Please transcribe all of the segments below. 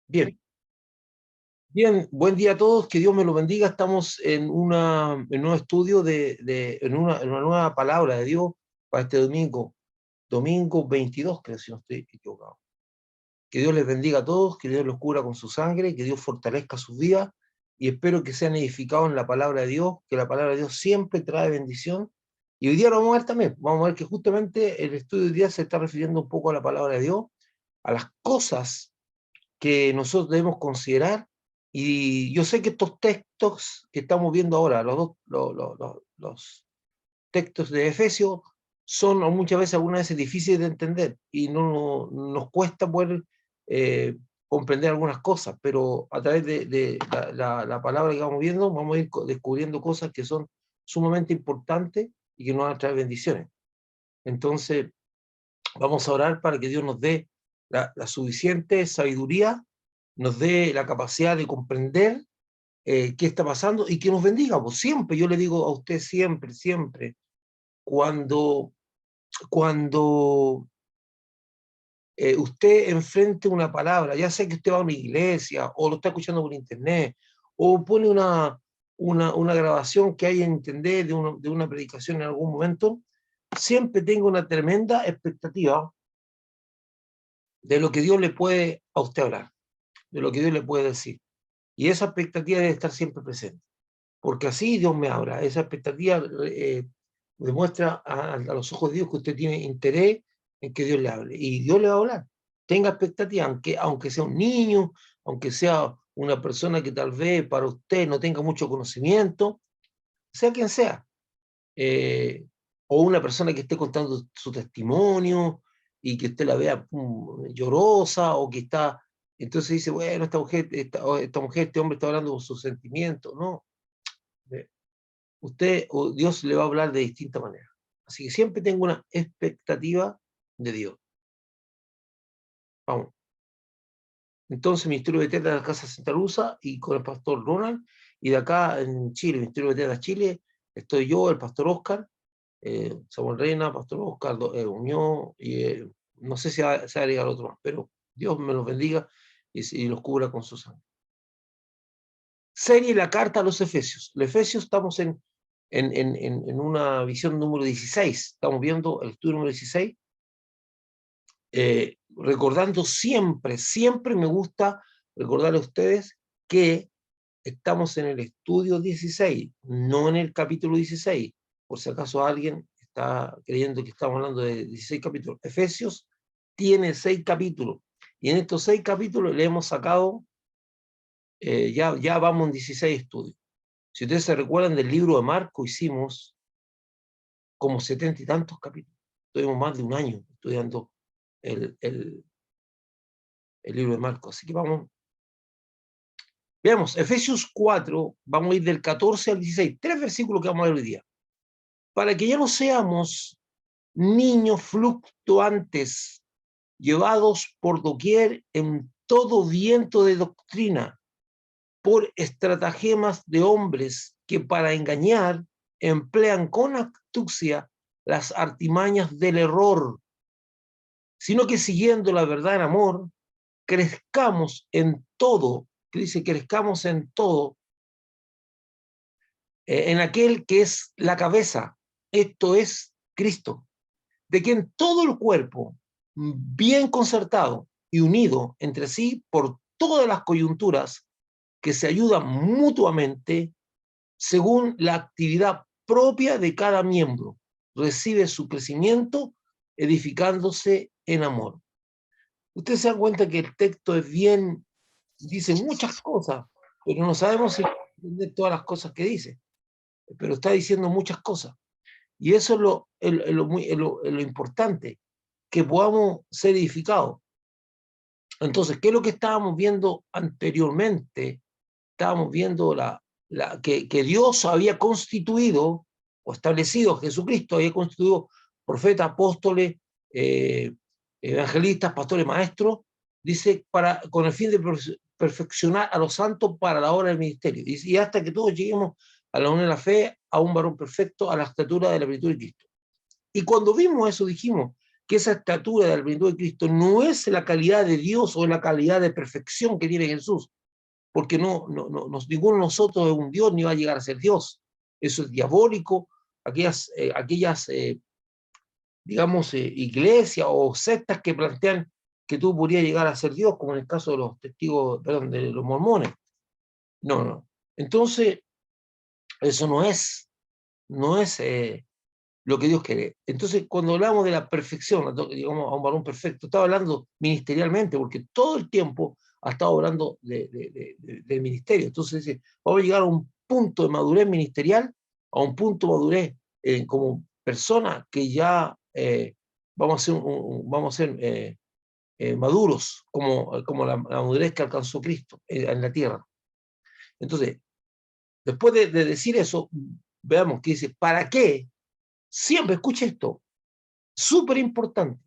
Bien, bien, buen día a todos, que Dios me lo bendiga. Estamos en un estudio en una nueva palabra de Dios para este domingo, domingo 22, creo, si no estoy equivocado. Que Dios les bendiga a todos, que Dios los cubra con su sangre, que Dios fortalezca sus vidas y espero que sean edificados en la palabra de Dios, que la palabra de Dios siempre trae bendición. Y hoy día lo vamos a ver también, vamos a ver que justamente el estudio de hoy día se está refiriendo un poco a la palabra de Dios, a las cosas que nosotros debemos considerar. Y yo sé que estos textos que estamos viendo ahora, los textos de Efesios, son muchas veces, algunas veces difíciles de entender y nos cuesta poder eh, comprender algunas cosas, pero a través de la palabra que vamos viendo, vamos a ir descubriendo cosas que son sumamente importantes y que nos van a traer bendiciones. Entonces, vamos a orar para que Dios nos dé la suficiente sabiduría, nos dé la capacidad de comprender qué está pasando y que nos bendiga. Pues siempre, yo le digo a usted siempre, siempre, cuando, cuando usted enfrente una palabra, ya sea que usted va a una iglesia o lo está escuchando por internet o pone una grabación que hay en internet de una predicación en algún momento, siempre tenga una tremenda expectativa de lo que Dios le puede a usted hablar, de lo que Dios le puede decir. Y esa expectativa debe estar siempre presente, porque así Dios me habla. Esa expectativa demuestra a los ojos de Dios que usted tiene interés en que Dios le hable. Y Dios le va a hablar. Tenga expectativa, aunque sea un niño, aunque sea una persona que tal vez para usted no tenga mucho conocimiento, sea quien sea, o una persona que esté contando su testimonio y que usted la vea llorosa o que está, entonces dice, bueno, esta mujer, este hombre está hablando con sus sentimientos, no. Usted o Dios le va a hablar de distinta manera. Así que siempre tengo una expectativa de Dios. Vamos. Entonces, Ministerio de Teta de la Casa Santa Luza y con el pastor Ronald, y de acá en Chile, Ministerio de Teta Chile, estoy yo, el pastor Oscar, Samuel Reina, pastor Oscar Muñoz, y no sé si se va a agregar otro más, pero Dios me los bendiga y los cubra con su sangre. Serie La Carta a los Efesios. Los Efesios estamos en una visión número 16. Estamos viendo el estudio número 16. Recordando siempre, siempre me gusta recordar a ustedes que estamos en el estudio 16, no en el capítulo 16. Por si acaso alguien está creyendo que estamos hablando de 16 capítulos. Efesios tiene 6 capítulos. Y en estos 6 capítulos le hemos sacado, ya vamos en 16 estudios. Si ustedes se recuerdan del libro de Marco, hicimos como 70 y tantos capítulos. Tuvimos más de un año estudiando el libro de Marco. Así que vamos. Veamos, Efesios 4, vamos a ir del 14 al 16. 3 versículos que vamos a ver hoy día. Para que ya no seamos niños fluctuantes, llevados por doquier en todo viento de doctrina, por estratagemas de hombres que para engañar emplean con astucia las artimañas del error, sino que siguiendo la verdad en amor, crezcamos en todo, que dice crezcamos en todo, en aquel que es la cabeza, esto es Cristo, de quien todo el cuerpo, bien concertado y unido entre sí por todas las coyunturas que se ayudan mutuamente según la actividad propia de cada miembro, recibe su crecimiento edificándose en amor. Ustedes se dan cuenta que el texto es bien, dice muchas cosas, pero no sabemos si entender todas las cosas que dice, pero está diciendo muchas cosas. Y eso es lo importante, que podamos ser edificados. Entonces, ¿qué es lo que estábamos viendo anteriormente? Estábamos viendo que Dios había constituido o establecido, Jesucristo había constituido profetas, apóstoles, evangelistas, pastores, maestros, dice, con el fin de perfeccionar a los santos para la obra del ministerio. Y hasta que todos lleguemos a la unión de la fe, a un varón perfecto, a la estatura de la plenitud de Cristo. Y cuando vimos eso, dijimos que esa estatura de la plenitud de Cristo no es la calidad de Dios o la calidad de perfección que tiene Jesús, porque ninguno de nosotros es un Dios ni va a llegar a ser Dios. Eso es diabólico. Aquellas digamos, iglesias o sectas que plantean que tú podrías llegar a ser Dios, como en el caso de los testigos, perdón, de los mormones. No. Entonces, eso no es lo que Dios quiere. Entonces, cuando hablamos de la perfección, digamos, a un varón perfecto, estaba hablando ministerialmente, porque todo el tiempo ha estado hablando del ministerio. Entonces, dice, vamos a llegar a un punto de madurez ministerial, a un punto de madurez como persona que ya vamos a ser maduros, como la madurez que alcanzó Cristo en la tierra. Entonces, después de decir eso, veamos que dice, ¿para qué? Siempre escuche esto, súper importante.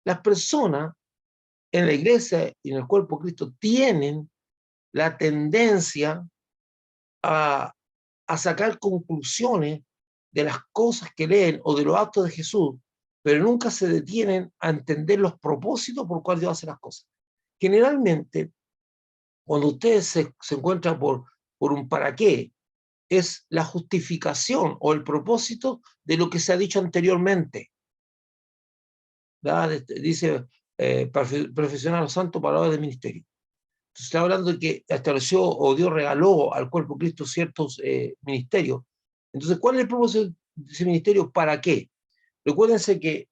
Las personas en la iglesia y en el cuerpo de Cristo tienen la tendencia a sacar conclusiones de las cosas que leen o de los actos de Jesús, pero nunca se detienen a entender los propósitos por cuales Dios hace las cosas. Generalmente, cuando ustedes se encuentran por un para qué, es la justificación o el propósito de lo que se ha dicho anteriormente. Dice profesional o santo para obras de ministerio. Entonces está hablando de que estableció o Dios regaló al cuerpo de Cristo ciertos ministerios. Entonces, ¿cuál es el propósito de ese ministerio? ¿Para qué? Recuérdense que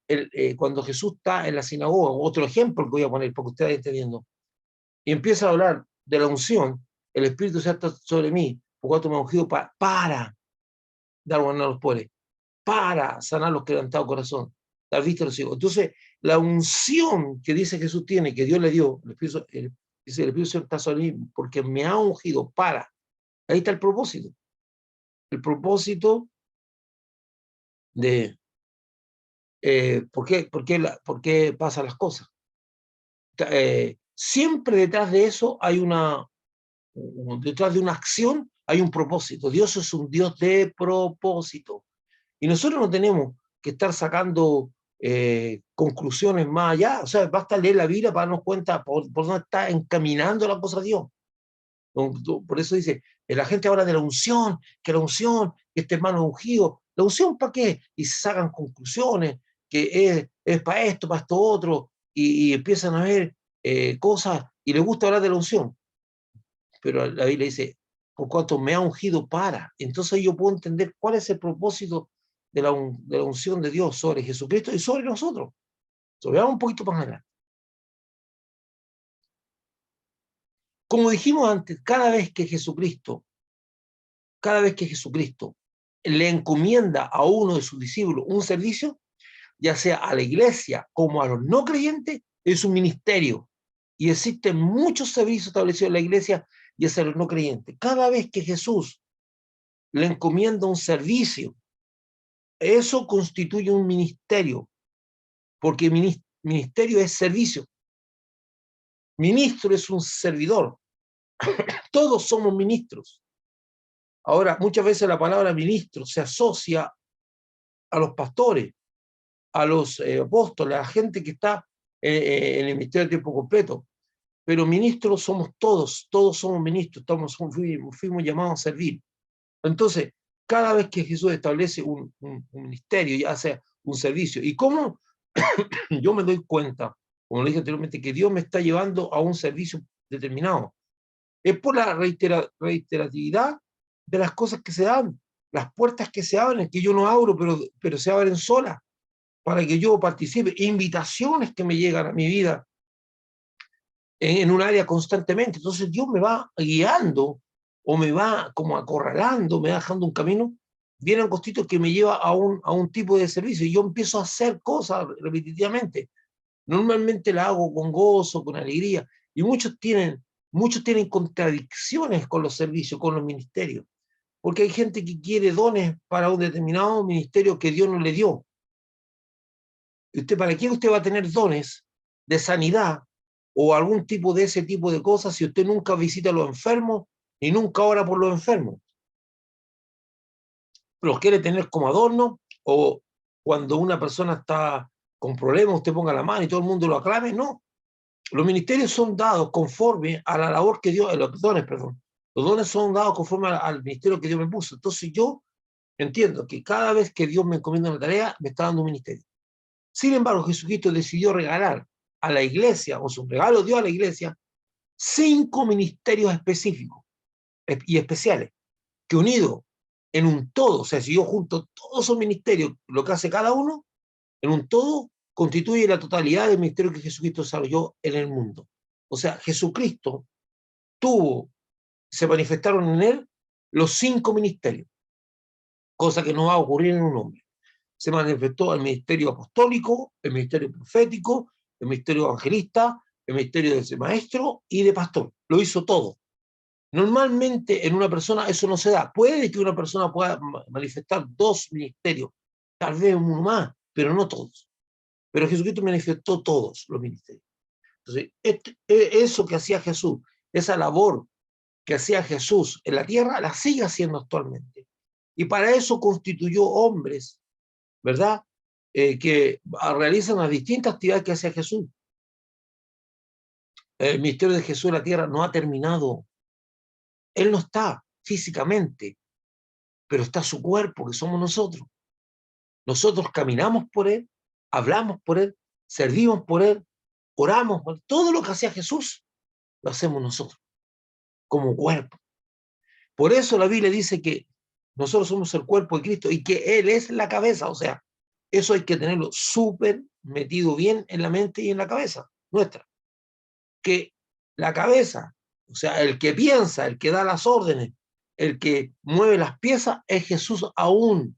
cuando Jesús está en la sinagoga, otro ejemplo que voy a poner, porque ustedes están entendiendo, y empieza a hablar de la unción, el Espíritu Santo está sobre mí, por cuanto me ha ungido para dar buena a los pobres, para sanar los quebrantados de corazón, dar vista a los ciegos. Entonces, la unción que dice Jesús tiene, que Dios le dio, dice, el Espíritu Santo está sobre mí porque me ha ungido para. Ahí está el propósito. El propósito de por qué pasan las cosas. Siempre detrás de eso hay detrás de una acción hay un propósito. Dios es un Dios de propósito. Y nosotros no tenemos que estar sacando conclusiones más allá. O sea, basta leer la Biblia para darnos cuenta por dónde está encaminando la cosa Dios. Por eso dice, la gente habla de la unción, que este hermano ungido. ¿La unción para qué? Y se sacan conclusiones, que es para esto, para esto otro, y empiezan a ver cosas, y les gusta hablar de la unción. Pero la Biblia dice, por cuanto me ha ungido para. Entonces yo puedo entender cuál es el propósito de la unción de Dios sobre Jesucristo y sobre nosotros. Veamos un poquito más adelante. Como dijimos antes, cada vez que Jesucristo le encomienda a uno de sus discípulos un servicio, ya sea a la iglesia como a los no creyentes, es un ministerio. Y existen muchos servicios establecidos en la iglesia y hacia los no creyentes. Cada vez que Jesús le encomienda un servicio, eso constituye un ministerio, porque ministerio es servicio. Ministro es un servidor. Todos somos ministros. Ahora, muchas veces la palabra ministro se asocia a los pastores, a los apóstoles, a la gente que está en el ministerio de tiempo completo. Pero ministros somos todos somos ministros, fuimos llamados a servir. Entonces, cada vez que Jesús establece un ministerio, ya sea un servicio, ¿y cómo yo me doy cuenta, como le dije anteriormente, que Dios me está llevando a un servicio determinado? Es por la reiteratividad de las cosas que se dan, las puertas que se abren, que yo no abro, pero se abren solas, para que yo participe, invitaciones que me llegan a mi vida en un área constantemente. Entonces Dios me va guiando o me va como acorralando, me va dejando un camino bien angostito que me lleva a un tipo de servicio y yo empiezo a hacer cosas repetitivamente. Normalmente la hago con gozo, con alegría y muchos tienen contradicciones con los servicios, con los ministerios, porque hay gente que quiere dones para un determinado ministerio que Dios no le dio. ¿Y usted para qué usted va a tener dones de sanidad o algún tipo de ese tipo de cosas si usted nunca visita a los enfermos y nunca ora por los enfermos? ¿Los quiere tener como adorno o cuando una persona está con problemas usted ponga la mano y todo el mundo lo aclame, no. Los ministerios son dados conforme a la labor que Dios, los dones, perdón. Los dones son dados conforme al ministerio que Dios me puso. Entonces yo entiendo que cada vez que Dios me encomienda una tarea, me está dando un ministerio. Sin embargo, Jesucristo decidió regalar a la iglesia, o su regalo dio a la iglesia, 5 ministerios específicos y especiales, que unidos en un todo, o sea, si yo junto todos esos ministerios, lo que hace cada uno, en un todo, constituye la totalidad del ministerio que Jesucristo desarrolló en el mundo. O sea, Jesucristo se manifestaron en él los 5 ministerios, cosa que no va a ocurrir en un hombre. Se manifestó el ministerio apostólico, el ministerio profético, el ministerio evangelista, el ministerio de maestro y de pastor. Lo hizo todo. Normalmente en una persona eso no se da. Puede que una persona pueda manifestar 2 ministerios, tal vez uno más, pero no todos. Pero Jesucristo manifestó todos los ministerios. Entonces, eso que hacía Jesús, esa labor que hacía Jesús en la tierra, la sigue haciendo actualmente. Y para eso constituyó hombres, ¿verdad? Que realizan las distintas actividades que hacía Jesús. El ministerio de Jesús en la tierra no ha terminado. Él no está físicamente, pero está su cuerpo, que somos nosotros. Nosotros caminamos por él, hablamos por él, servimos por él, oramos por él. Todo lo que hacía Jesús lo hacemos nosotros, como cuerpo. Por eso la Biblia dice que nosotros somos el cuerpo de Cristo y que Él es la cabeza. O sea, eso hay que tenerlo súper metido bien en la mente y en la cabeza nuestra. Que la cabeza, o sea, el que piensa, el que da las órdenes, el que mueve las piezas, es Jesús aún.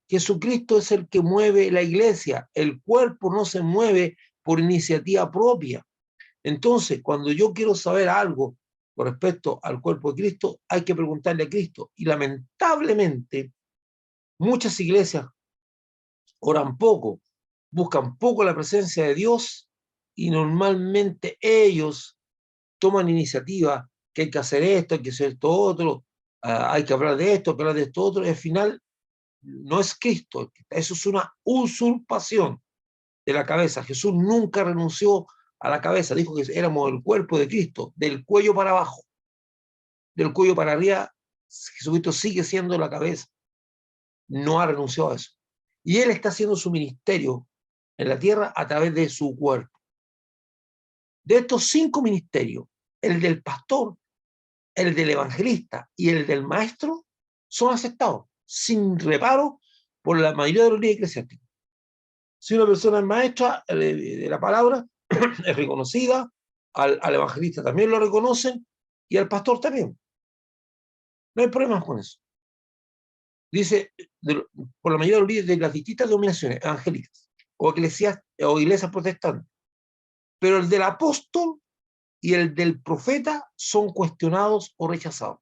Jesucristo es el que mueve la iglesia. El cuerpo no se mueve por iniciativa propia. Entonces, cuando yo quiero saber algo con respecto al cuerpo de Cristo, hay que preguntarle a Cristo. Y lamentablemente, muchas iglesias oran poco, buscan poco la presencia de Dios y normalmente ellos toman iniciativa, que hay que hacer esto, hay que hacer esto otro, hay que hablar de esto, hay que hablar de esto otro, y al final no es Cristo, eso es una usurpación de la cabeza. Jesús nunca renunció a la cabeza, dijo que éramos el cuerpo de Cristo, del cuello para abajo, del cuello para arriba, Jesucristo sigue siendo la cabeza, no ha renunciado a eso. Y Él está haciendo su ministerio en la tierra a través de su cuerpo. De estos 5 ministerios, el del pastor, el del evangelista y el del maestro son aceptados sin reparo por la mayoría de los líderes eclesiásticos. Si una persona es maestra de la palabra, es reconocida, al evangelista también lo reconocen y al pastor también. No hay problemas con eso. Dice, por la mayoría de los líderes de las distintas denominaciones evangélicas o iglesias protestantes. Pero el del apóstol y el del profeta son cuestionados o rechazados.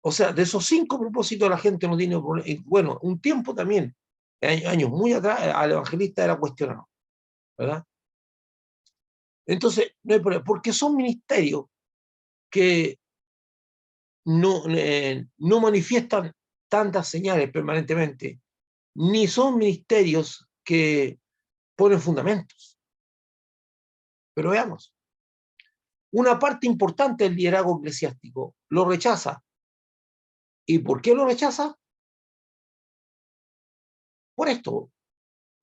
O sea, de esos 5 propósitos la gente no tiene problema. Bueno, un tiempo también, años muy atrás, al evangelista era cuestionado, ¿verdad? Entonces, no hay problema, porque son ministerios que no manifiestan tantas señales permanentemente, ni son ministerios que ponen fundamentos. Pero veamos, una parte importante del liderazgo eclesiástico lo rechaza. ¿Y por qué lo rechaza? Por esto.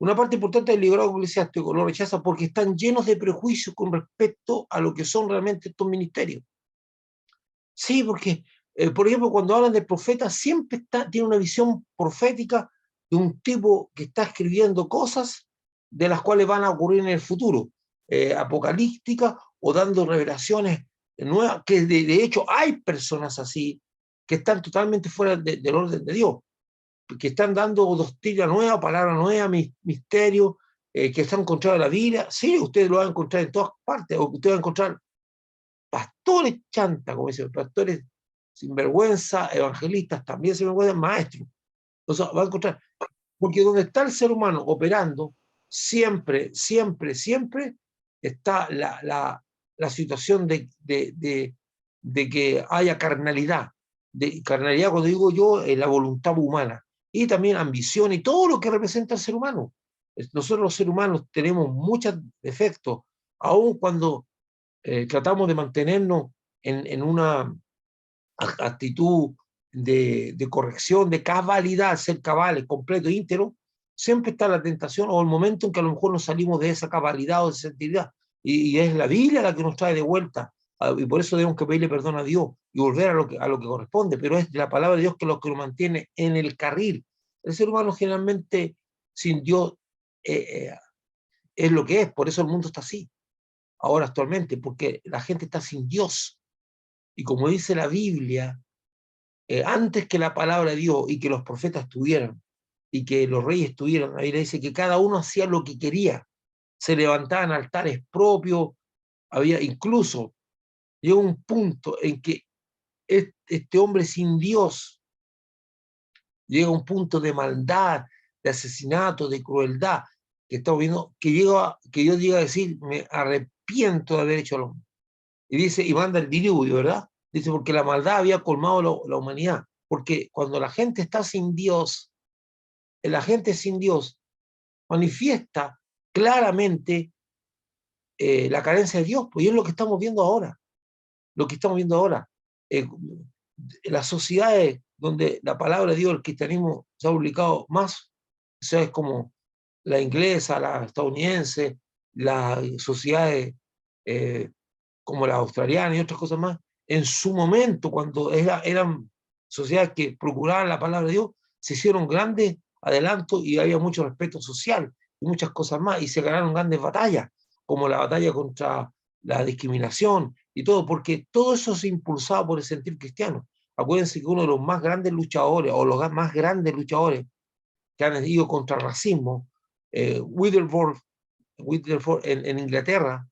Una parte importante del liderazgo eclesiástico lo rechaza porque están llenos de prejuicios con respecto a lo que son realmente estos ministerios. Sí, porque, por ejemplo, cuando hablan de profeta, siempre tiene una visión profética de un tipo que está escribiendo cosas de las cuales van a ocurrir en el futuro, apocalípticas o dando revelaciones nuevas, que de hecho hay personas así que están totalmente fuera del orden de Dios, que están dando doctrina nueva, palabra nueva, misterio, que están encontrando la Biblia. Sí, ustedes lo van a encontrar en todas partes, o ustedes van a encontrar pastores chanta, como dicen, pastores sinvergüenza, evangelistas también sinvergüenza, maestros. Entonces va a encontrar, porque donde está el ser humano operando, siempre, siempre, siempre está la situación de que haya carnalidad. Carnalidad, cuando digo yo, es la voluntad humana. y también ambición y todo lo que representa el ser humano. Nosotros los seres humanos tenemos muchos defectos, aun cuando tratamos de mantenernos en una actitud de corrección, de cabalidad, ser cabales, completo, íntegro, siempre está la tentación o el momento en que a lo mejor nos salimos de esa cabalidad o de esa integridad. Y es la Biblia la que nos trae de vuelta. Y por eso tenemos que pedirle perdón a Dios y volver a lo que corresponde. Pero es la palabra de Dios que lo que nos mantiene en el carril. El ser humano generalmente sin Dios es lo que es. Por eso el mundo está así ahora actualmente, porque la gente está sin Dios. Y como dice la Biblia, antes que la palabra de Dios y que los profetas estuvieran y que los reyes estuvieran, la Biblia dice que cada uno hacía lo que quería, se levantaban altares propios, había incluso, llegó un punto en que este hombre sin Dios llega a un punto de maldad, de asesinato, de crueldad, que estamos viendo, que Dios llega a decir, me arrepiento de haber hecho lo. Y dice, y manda el diluvio, ¿verdad? Dice, porque la maldad había colmado la humanidad. Porque cuando la gente está sin Dios, la gente sin Dios manifiesta claramente la carencia de Dios, pues y es lo que estamos viendo ahora. Lo que estamos viendo ahora. Las sociedades donde la palabra de Dios, el cristianismo se ha publicado más, o sea, es como la inglesa, la estadounidense, las sociedades como la australiana y otras cosas más, en su momento, cuando eran sociedades que procuraban la palabra de Dios, se hicieron grandes adelantos y había mucho respeto social y muchas cosas más, y se ganaron grandes batallas, como la batalla contra la discriminación y todo, porque todo eso se impulsaba por el sentir cristiano. Acuérdense que uno de los más grandes luchadores, o los más grandes luchadores que han ido contra el racismo, Witherford en Inglaterra,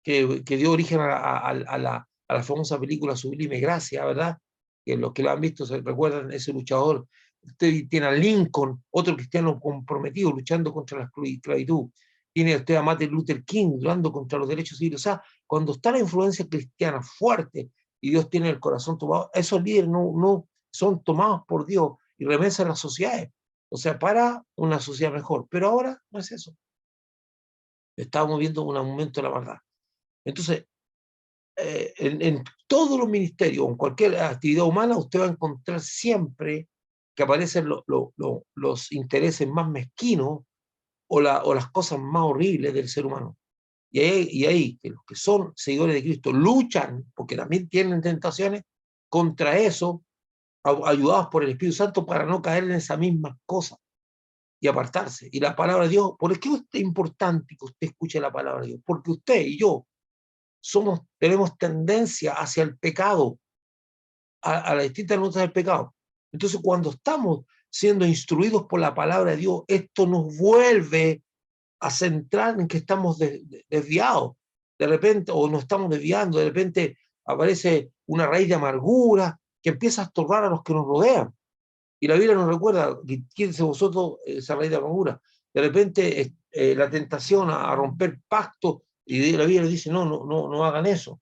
que dio origen a la famosa película Sublime Gracia, ¿verdad? Que los que lo han visto se recuerdan ese luchador. Usted tiene a Lincoln, otro cristiano comprometido, luchando contra la esclavitud. Tiene usted a Martin Luther King, luchando contra los derechos civiles. O sea, cuando está la influencia cristiana fuerte y Dios tiene el corazón tomado, esos líderes no son tomados por Dios y remensan las sociedades. O sea, para una sociedad mejor. Pero ahora no es eso. Estamos viendo un aumento de la maldad. Entonces, en todos los ministerios, en cualquier actividad humana, usted va a encontrar siempre que aparecen los intereses más mezquinos o las cosas más horribles del ser humano. Y ahí que los que son seguidores de Cristo luchan, porque también tienen tentaciones, contra eso, ayudados por el Espíritu Santo para no caer en esa misma cosa y apartarse. Y la palabra de Dios, ¿por qué es importante que usted escuche la palabra de Dios? Porque usted y yo tenemos tendencia hacia el pecado, a las distintas notas del pecado. Entonces, cuando estamos siendo instruidos por la palabra de Dios, esto nos vuelve a centrar en que estamos desviados. De repente, o nos estamos desviando, de repente aparece una raíz de amargura que empieza a estorbar a los que nos rodean. Y la Biblia nos recuerda, quítense vosotros esa raíz de amargura. De repente, la tentación a romper pactos, y la Biblia dice, no hagan eso,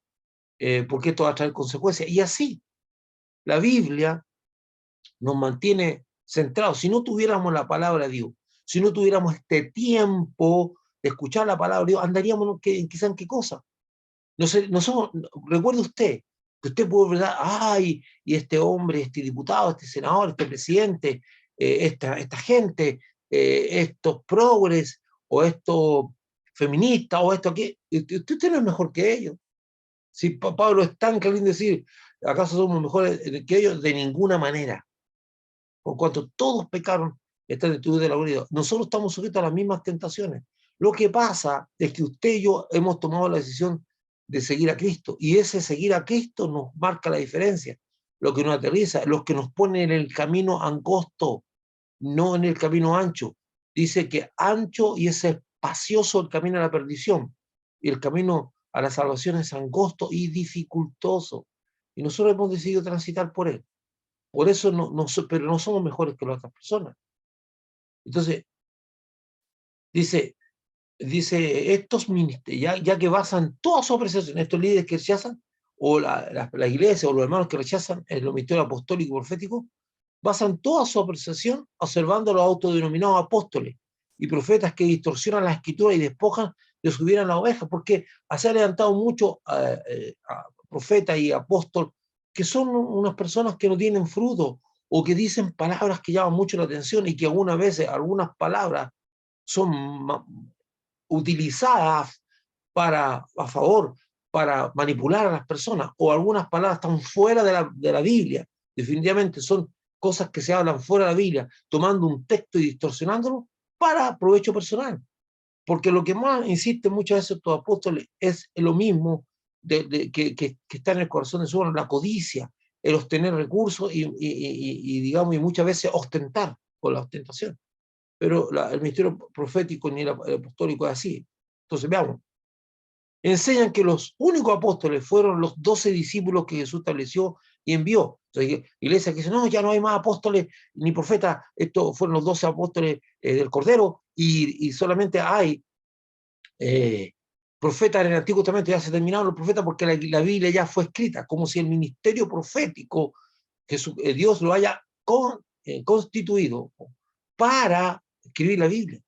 porque esto va a traer consecuencias. Y así, la Biblia nos mantiene centrados. Si no tuviéramos la palabra de Dios, si no tuviéramos este tiempo de escuchar la palabra de Dios, andaríamos quizá en qué cosa. No sé, recuerde usted, que usted puede pensar, ay, y este hombre, este diputado, este senador, este presidente, esta gente, estos progres, o estos feministas, o esto aquí, usted no es mejor que ellos. Si Pablo es tan claro en decir, ¿acaso somos mejores que ellos? De ninguna manera. Por cuanto todos pecaron, están en de la gloria. Nosotros estamos sujetos a las mismas tentaciones. Lo que pasa es que usted y yo hemos tomado la decisión de seguir a Cristo, y ese seguir a Cristo nos marca la diferencia, lo que nos aterriza, los que nos ponen en el camino angosto, no en el camino ancho. Dice que ancho y es espacioso el camino a la perdición, y el camino a la salvación es angosto y dificultoso, y nosotros hemos decidido transitar por él. Por eso pero no somos mejores que las otras personas. Entonces, dice estos ministerios, ya que basan toda su apreciación, estos líderes que rechazan, o la iglesia, o los hermanos que rechazan los ministerios apostólicos y proféticos, basan toda su apreciación observando a los autodenominados apóstoles y profetas que distorsionan la escritura y despojan de su vida en la oveja, porque se han levantado muchos profetas y apóstoles que son unas personas que no tienen fruto o que dicen palabras que llaman mucho la atención y que algunas veces algunas palabras son utilizadas a favor, para manipular a las personas, o algunas palabras están fuera de la Biblia. Definitivamente son cosas que se hablan fuera de la Biblia, tomando un texto y distorsionándolo para provecho personal. Porque lo que más insiste muchas veces estos apóstoles es lo mismo que está en el corazón de su hombre, la codicia, el obtener recursos digamos, y muchas veces ostentar con la ostentación. Pero el ministerio profético ni el apostólico es así. Entonces, veamos. Enseñan que los únicos apóstoles fueron los 12 discípulos que Jesús estableció y envió. Entonces, iglesia que dice, no, ya no hay más apóstoles ni profetas, estos fueron los 12 apóstoles del Cordero, y solamente hay profetas en el Antiguo Testamento. Ya se terminaron los profetas porque la Biblia ya fue escrita, como si el ministerio profético Dios lo haya constituido para escribir la Biblia.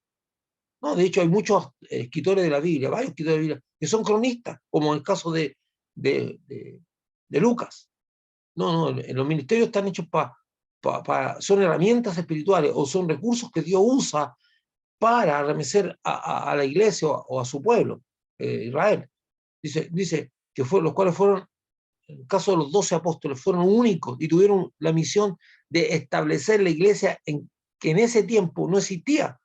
No, de hecho, hay muchos escritores de la Biblia, varios escritores de la Biblia, que son cronistas, como en el caso de Lucas. No, los ministerios están hechos son herramientas espirituales o son recursos que Dios usa para arremecer a la iglesia o a su pueblo, Israel. Dice que los cuales fueron, en el caso de los 12 apóstoles, fueron únicos y tuvieron la misión de establecer la iglesia que en ese tiempo no existía,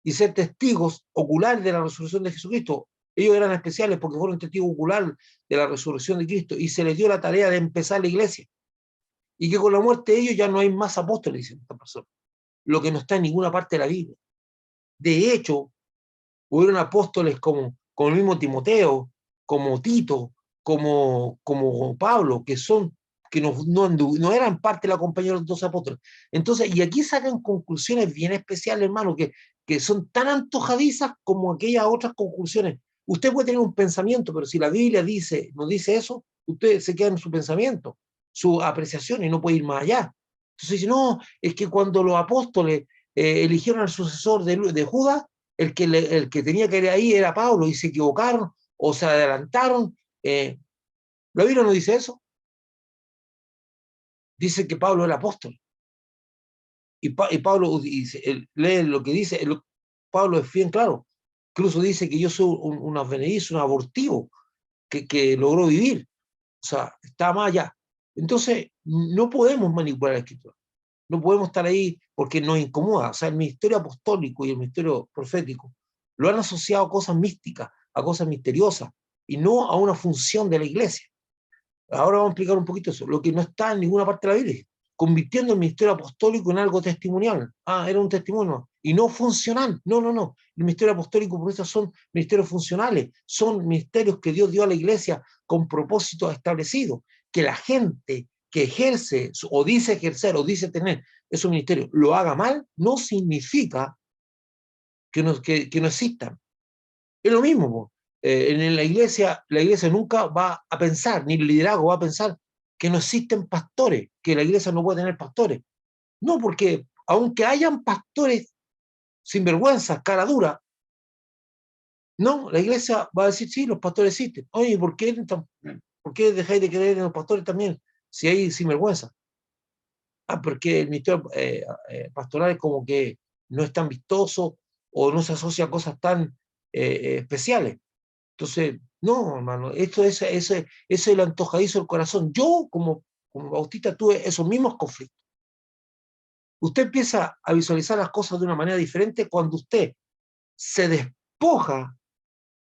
y ser testigos oculares de la resurrección de Jesucristo. Ellos eran especiales porque fueron testigos oculares de la resurrección de Cristo, y se les dio la tarea de empezar la iglesia. Y que con la muerte de ellos ya no hay más apóstoles, dicen estas personas, lo que no está en ninguna parte de la Biblia. De hecho, hubieron apóstoles como el mismo Timoteo, como Tito, como Pablo, que no eran parte de la compañía de los 12 apóstoles. Entonces, y aquí sacan conclusiones bien especiales, hermano, que son tan antojadizas como aquellas otras conclusiones. Usted puede tener un pensamiento, pero si la Biblia nos dice eso, usted se queda en su pensamiento, su apreciación, y no puede ir más allá. Entonces dice, no, es que cuando los apóstoles eligieron al sucesor de Judas, el que tenía que ir ahí era Pablo, y se equivocaron o se adelantaron. La Biblia no dice eso. Dice que Pablo era apóstol. Y Pablo lee lo que dice. Pablo es bien claro. Incluso dice que yo soy un advenedizo, un abortivo, que logró vivir. O sea, está más allá. Entonces, no podemos manipular la escritura. No podemos estar ahí porque nos incomoda. O sea, el ministerio apostólico y el ministerio profético lo han asociado a cosas místicas, a cosas misteriosas, y no a una función de la iglesia. Ahora vamos a explicar un poquito eso, lo que no está en ninguna parte de la Biblia, convirtiendo el ministerio apostólico en algo testimonial. Era un testimonio, y no funcional. No. El ministerio apostólico, por eso, son ministerios funcionales, son ministerios que Dios dio a la iglesia con propósito establecido. Que la gente que ejerce, o dice ejercer, o dice tener esos ministerios, lo haga mal, no significa que no existan. Es lo mismo. En la iglesia nunca va a pensar, ni el liderazgo va a pensar que no existen pastores, que la iglesia no puede tener pastores. No, porque aunque hayan pastores sinvergüenzas, cara dura, no, la iglesia va a decir, sí, los pastores existen. Oye, ¿por qué dejáis de creer en los pastores también si hay sinvergüenza? Porque el ministerio pastoral es como que no es tan vistoso o no se asocia a cosas tan especiales. Entonces, no, hermano, esto es el antojadizo del corazón. Yo, como bautista, tuve esos mismos conflictos. Usted empieza a visualizar las cosas de una manera diferente cuando usted se despoja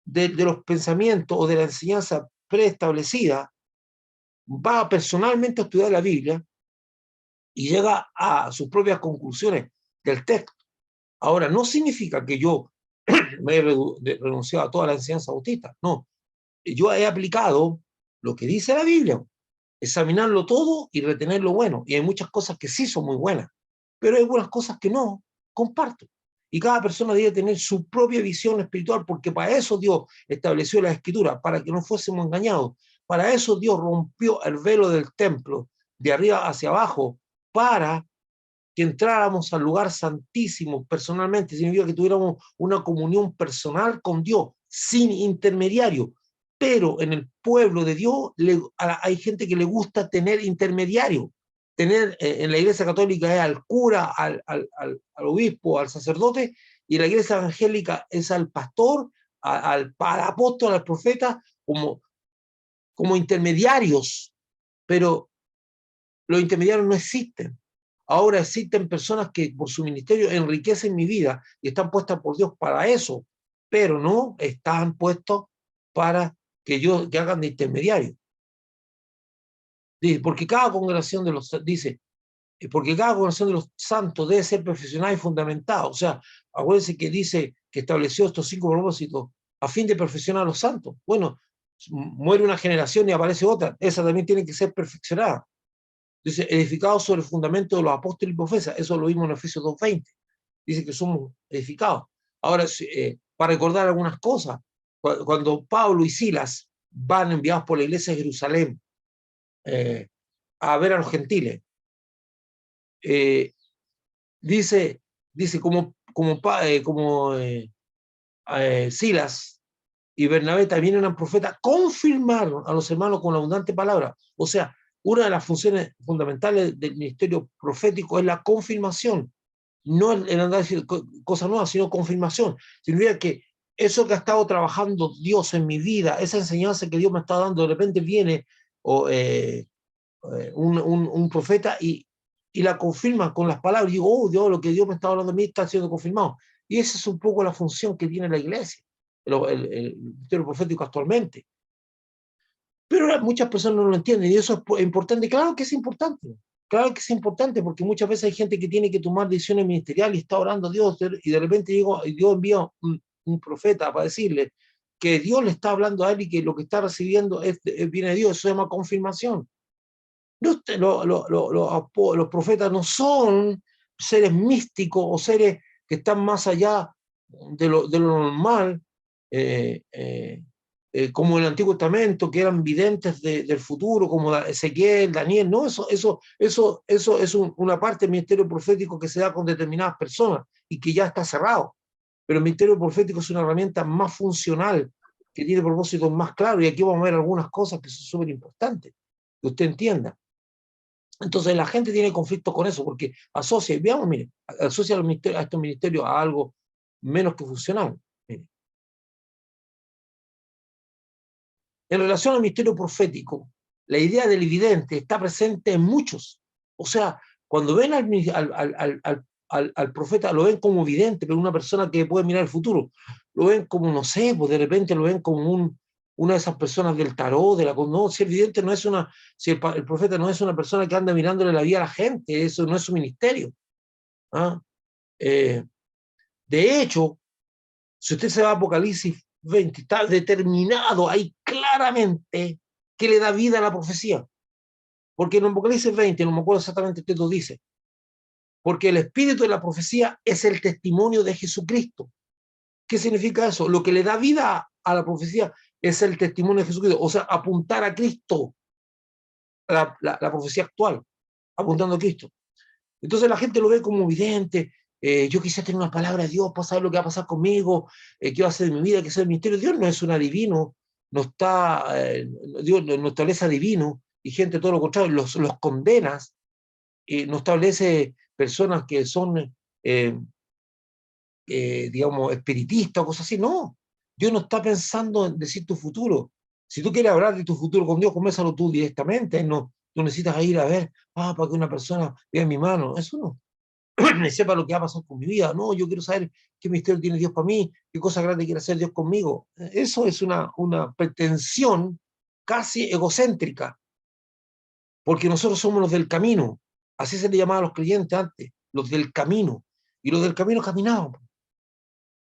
de los pensamientos o de la enseñanza preestablecida, va personalmente a estudiar la Biblia y llega a sus propias conclusiones del texto. Ahora, no significa que yo me he renunciado a toda la enseñanza bautista, no. Yo he aplicado lo que dice la Biblia, examinarlo todo y retener lo bueno. Y hay muchas cosas que sí son muy buenas, pero hay algunas cosas que no comparto. Y cada persona debe tener su propia visión espiritual, porque para eso Dios estableció la Escritura, para que no fuésemos engañados. Para eso Dios rompió el velo del templo de arriba hacia abajo, para que entráramos al lugar santísimo personalmente, significa que tuviéramos una comunión personal con Dios, sin intermediario. Pero en el pueblo de Dios hay gente que le gusta tener intermediario. Tener en la iglesia católica es al cura, al obispo, al sacerdote, y la iglesia evangélica es al pastor, al apóstol, al profeta, como intermediarios. Pero los intermediarios no existen. Ahora existen personas que por su ministerio enriquecen mi vida y están puestas por Dios para eso, pero no están puestos para que hagan de intermediario. Dice, porque cada congregación de los santos debe ser perfeccionada y fundamentada. O sea, acuérdense que dice que estableció estos 5 propósitos a fin de perfeccionar a los santos. Bueno, muere una generación y aparece otra, esa también tiene que ser perfeccionada. Dice, edificados sobre el fundamento de los apóstoles y profetas, eso lo vimos en Efesios 2:20. Dice que somos edificados. Ahora, para recordar algunas cosas, cuando Pablo y Silas van enviados por la iglesia de Jerusalén a ver a los gentiles, dice como Silas y Bernabé también eran profetas, confirmaron a los hermanos con abundante palabra. O sea, una de las funciones fundamentales del ministerio profético es la confirmación, no el andar diciendo cosas nuevas, sino confirmación. Significa que eso que ha estado trabajando Dios en mi vida, esa enseñanza que Dios me está dando, de repente viene un profeta y la confirma con las palabras. Y digo, oh Dios, lo que Dios me está hablando a mí está siendo confirmado. Y esa es un poco la función que tiene la iglesia, el ministerio profético actualmente. Pero muchas personas no lo entienden y eso es importante. Claro que es importante. Claro que es importante porque muchas veces hay gente que tiene que tomar decisiones ministeriales y está orando a Dios y de repente Dios envía un profeta para decirle que Dios le está hablando a él y que lo que está recibiendo viene de Dios. Eso se llama confirmación. Los profetas no son seres místicos o seres que están más allá de lo normal, como en el Antiguo Testamento, que eran videntes del futuro, como Ezequiel, Daniel. No, eso es una parte del ministerio profético que se da con determinadas personas y que ya está cerrado. Pero el ministerio profético es una herramienta más funcional, que tiene propósitos más claros, y aquí vamos a ver algunas cosas que son súper importantes, que usted entienda. Entonces la gente tiene conflicto con eso, porque asocia, veamos, mire, asocia a estos ministerios a algo menos que funcional. Mire. En relación al ministerio profético, la idea del evidente está presente en muchos. O sea, cuando ven al profeta, lo ven como vidente, pero una persona que puede mirar el futuro. Lo ven como, no sé, pues de repente lo ven como una de esas personas del tarot, no, si el vidente no es si el profeta no es una persona que anda mirándole la vida a la gente, eso no es su ministerio. ¿Ah? De hecho, si usted se va a Apocalipsis 20, está determinado ahí claramente que le da vida a la profecía. Porque en Apocalipsis 20, no me acuerdo exactamente qué lo dice, porque el espíritu de la profecía es el testimonio de Jesucristo. ¿Qué significa eso? Lo que le da vida a la profecía es el testimonio de Jesucristo, o sea, apuntar a Cristo, la profecía actual, apuntando a Cristo. Entonces la gente lo ve como vidente. Yo quisiera tener una palabra de Dios para saber lo que va a pasar conmigo, qué va a hacer de mi vida, qué es el misterio. Dios no es un adivino, no está, Dios no establece adivino, y gente todo lo contrario, los condenas, no establece personas que son, digamos, espiritistas o cosas así. No, Dios no está pensando en decir tu futuro. Si tú quieres hablar de tu futuro con Dios, convérsalo tú directamente. No necesitas ir a ver, para que una persona vea mi mano. Eso no. Me sepa lo que va a pasar con mi vida. No, yo quiero saber qué misterio tiene Dios para mí, qué cosa grande quiere hacer Dios conmigo. Eso es una pretensión casi egocéntrica, porque nosotros somos los del camino. Así se le llamaba a los creyentes antes, los del camino. Y los del camino caminaban.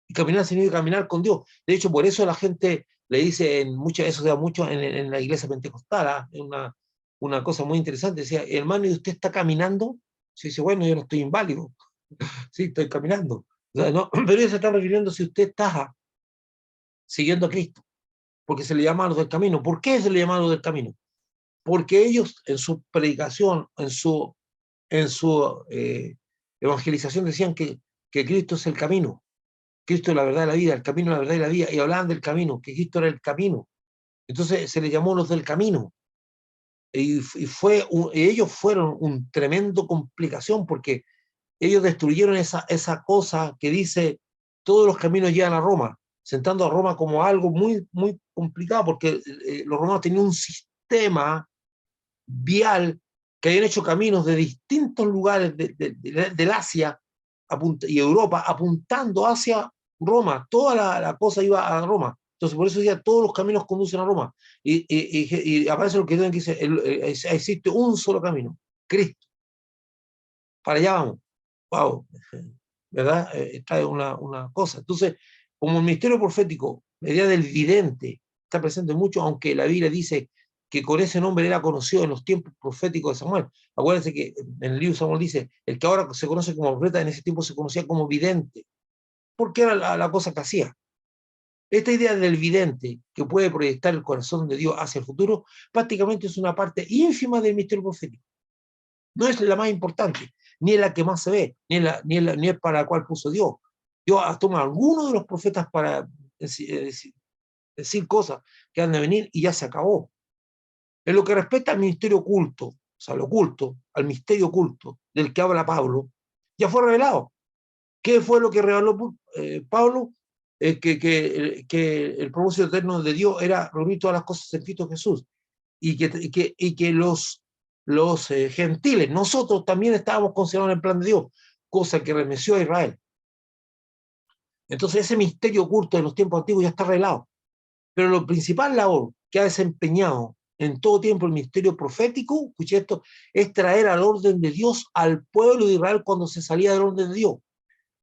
Y caminar significa caminar con Dios. De hecho, por eso la gente le dice, eso se da mucho en la iglesia pentecostal, es una cosa muy interesante. Decía, hermano, ¿y usted está caminando? Se dice, bueno, yo no estoy inválido. Sí, estoy caminando. O sea, no, pero ellos se están refiriendo si usted está siguiendo a Cristo, porque se le llama a los del camino. ¿Por qué se le llama a los del camino? Porque ellos en su predicación, en su evangelización decían que Cristo es el camino, Cristo es la verdad de la vida, el camino, la verdad y la vida, y hablaban del camino, que Cristo era el camino. Entonces se le llamó los del camino. Y ellos fueron un tremendo complicación porque ellos destruyeron esa cosa que dice todos los caminos llegan a Roma, sentando a Roma como algo muy, muy complicado porque los romanos tenían un sistema vial que habían hecho caminos de distintos lugares del Asia y Europa apuntando hacia Roma. Toda la cosa iba a Roma. Entonces, por eso decía, todos los caminos conducen a Roma. Y aparece lo que dice, existe un solo camino, Cristo. Para allá vamos. Wow, ¿verdad? Esta es una cosa. Entonces, como el misterio profético, la idea del vidente está presente mucho, aunque la Biblia dice que con ese nombre era conocido en los tiempos proféticos de Samuel. Acuérdense que en el libro de Samuel dice, el que ahora se conoce como profeta, en ese tiempo se conocía como vidente, porque era la cosa que hacía. Esta idea del vidente, que puede proyectar el corazón de Dios hacia el futuro, prácticamente es una parte ínfima del misterio profético. No es la más importante, ni es la que más se ve, ni es para la cual puso Dios. Dios toma algunos de los profetas para decir cosas que han de venir y ya se acabó. En lo que respecta al ministerio oculto, o sea, lo oculto, al misterio oculto del que habla Pablo, ya fue revelado. ¿Qué fue lo que reveló Pablo? Que el propósito eterno de Dios era reunir todas las cosas en Cristo Jesús y que los gentiles, nosotros también estábamos considerados en el plan de Dios, cosa que remeció a Israel. Entonces ese misterio oculto de los tiempos antiguos ya está revelado. Pero lo principal labor que ha desempeñado en todo tiempo el misterio profético, escuche esto, es traer al orden de Dios al pueblo de Israel cuando se salía del orden de Dios.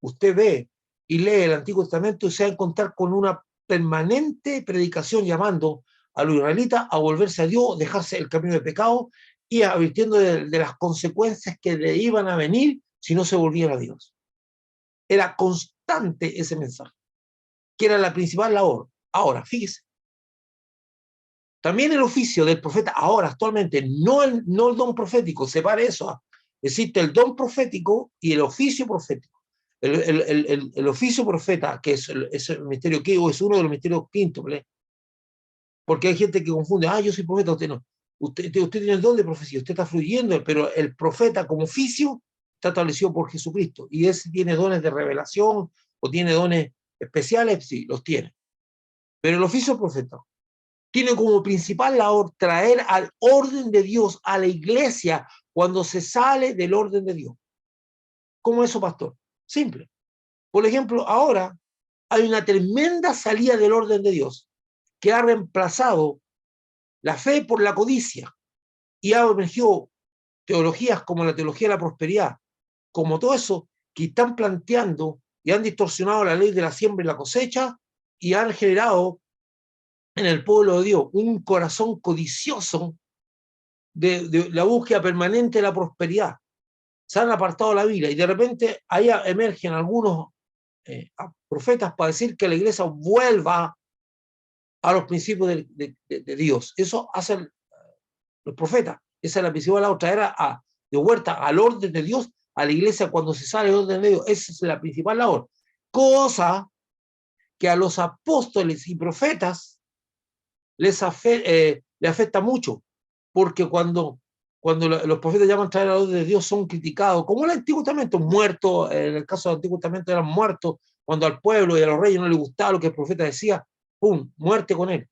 Usted ve y lee el Antiguo Testamento y se va a encontrar con una permanente predicación llamando a los israelitas a volverse a Dios, dejarse el camino de pecado y advirtiendo de las consecuencias que le iban a venir si no se volvían a Dios. Era constante ese mensaje, que era la principal labor. Ahora, fíjese, también el oficio del profeta, ahora, actualmente, no el don profético, separe eso. Existe el don profético y el oficio profético. El oficio profeta, que es el misterio que es uno de los misterios quíntuples, porque hay gente que confunde, yo soy profeta, usted no. Usted tiene el don de profecía, usted está fluyendo, pero el profeta como oficio está establecido por Jesucristo. Y ese tiene dones de revelación o tiene dones especiales, sí, los tiene. Pero el oficio profeta tiene como principal labor traer al orden de Dios a la iglesia cuando se sale del orden de Dios. ¿Cómo eso, pastor? Simple. Por ejemplo, ahora hay una tremenda salida del orden de Dios que ha reemplazado la fe por la codicia y ha emergido teologías como la teología de la prosperidad, como todo eso que están planteando y han distorsionado la ley de la siembra y la cosecha y han generado en el pueblo de Dios un corazón codicioso de la búsqueda permanente de la prosperidad. Se han apartado de la Biblia y de repente ahí emergen algunos profetas para decir que la iglesia vuelva a los principios de Dios. Eso hacen los profetas. Esa es la principal labor, traer de vuelta al orden de Dios a la iglesia cuando se sale del orden de Dios. Esa es la principal labor. Cosa que a los apóstoles y profetas le afecta mucho, porque cuando los profetas llaman a traer a la orden de Dios son criticados, como el Antiguo Testamento, muertos, en el caso del Antiguo Testamento eran muertos, cuando al pueblo y a los reyes no les gustaba lo que el profeta decía, ¡pum!, muerte con él.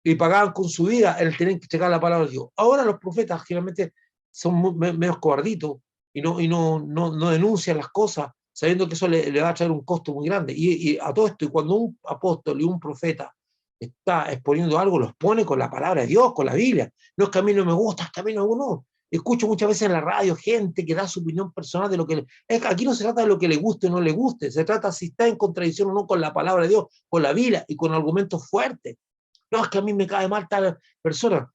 Y pagaban con su vida el tener que checar la palabra de Dios. Ahora los profetas generalmente son menos cobarditos y no denuncian las cosas, sabiendo que eso le va a traer un costo muy grande. Y a todo esto, y cuando un apóstol y un profeta está exponiendo algo, lo expone con la palabra de Dios, con la Biblia. No es que a mí no me gusta, es que a mí no. Escucho muchas veces en la radio gente que da su opinión personal de lo que... Aquí no se trata de lo que le guste o no le guste, se trata si está en contradicción o no con la palabra de Dios, con la Biblia y con argumentos fuertes. No, es que a mí me cae mal tal persona.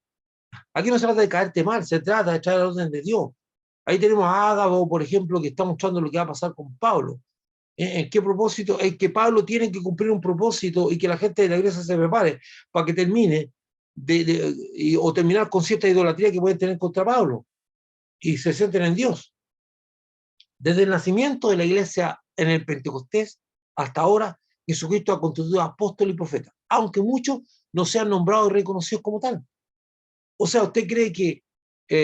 Aquí no se trata de caerte mal, se trata de traer el orden de Dios. Ahí tenemos a Ágabo, por ejemplo, que está mostrando lo que va a pasar con Pablo. ¿En qué propósito? Es que Pablo tiene que cumplir un propósito y que la gente de la iglesia se prepare para que termine o terminar con cierta idolatría que pueden tener contra Pablo y se sienten en Dios. Desde el nacimiento de la iglesia en el Pentecostés hasta ahora, Jesucristo ha constituido apóstol y profeta, aunque muchos no sean nombrados y reconocidos como tal. O sea, ¿usted cree que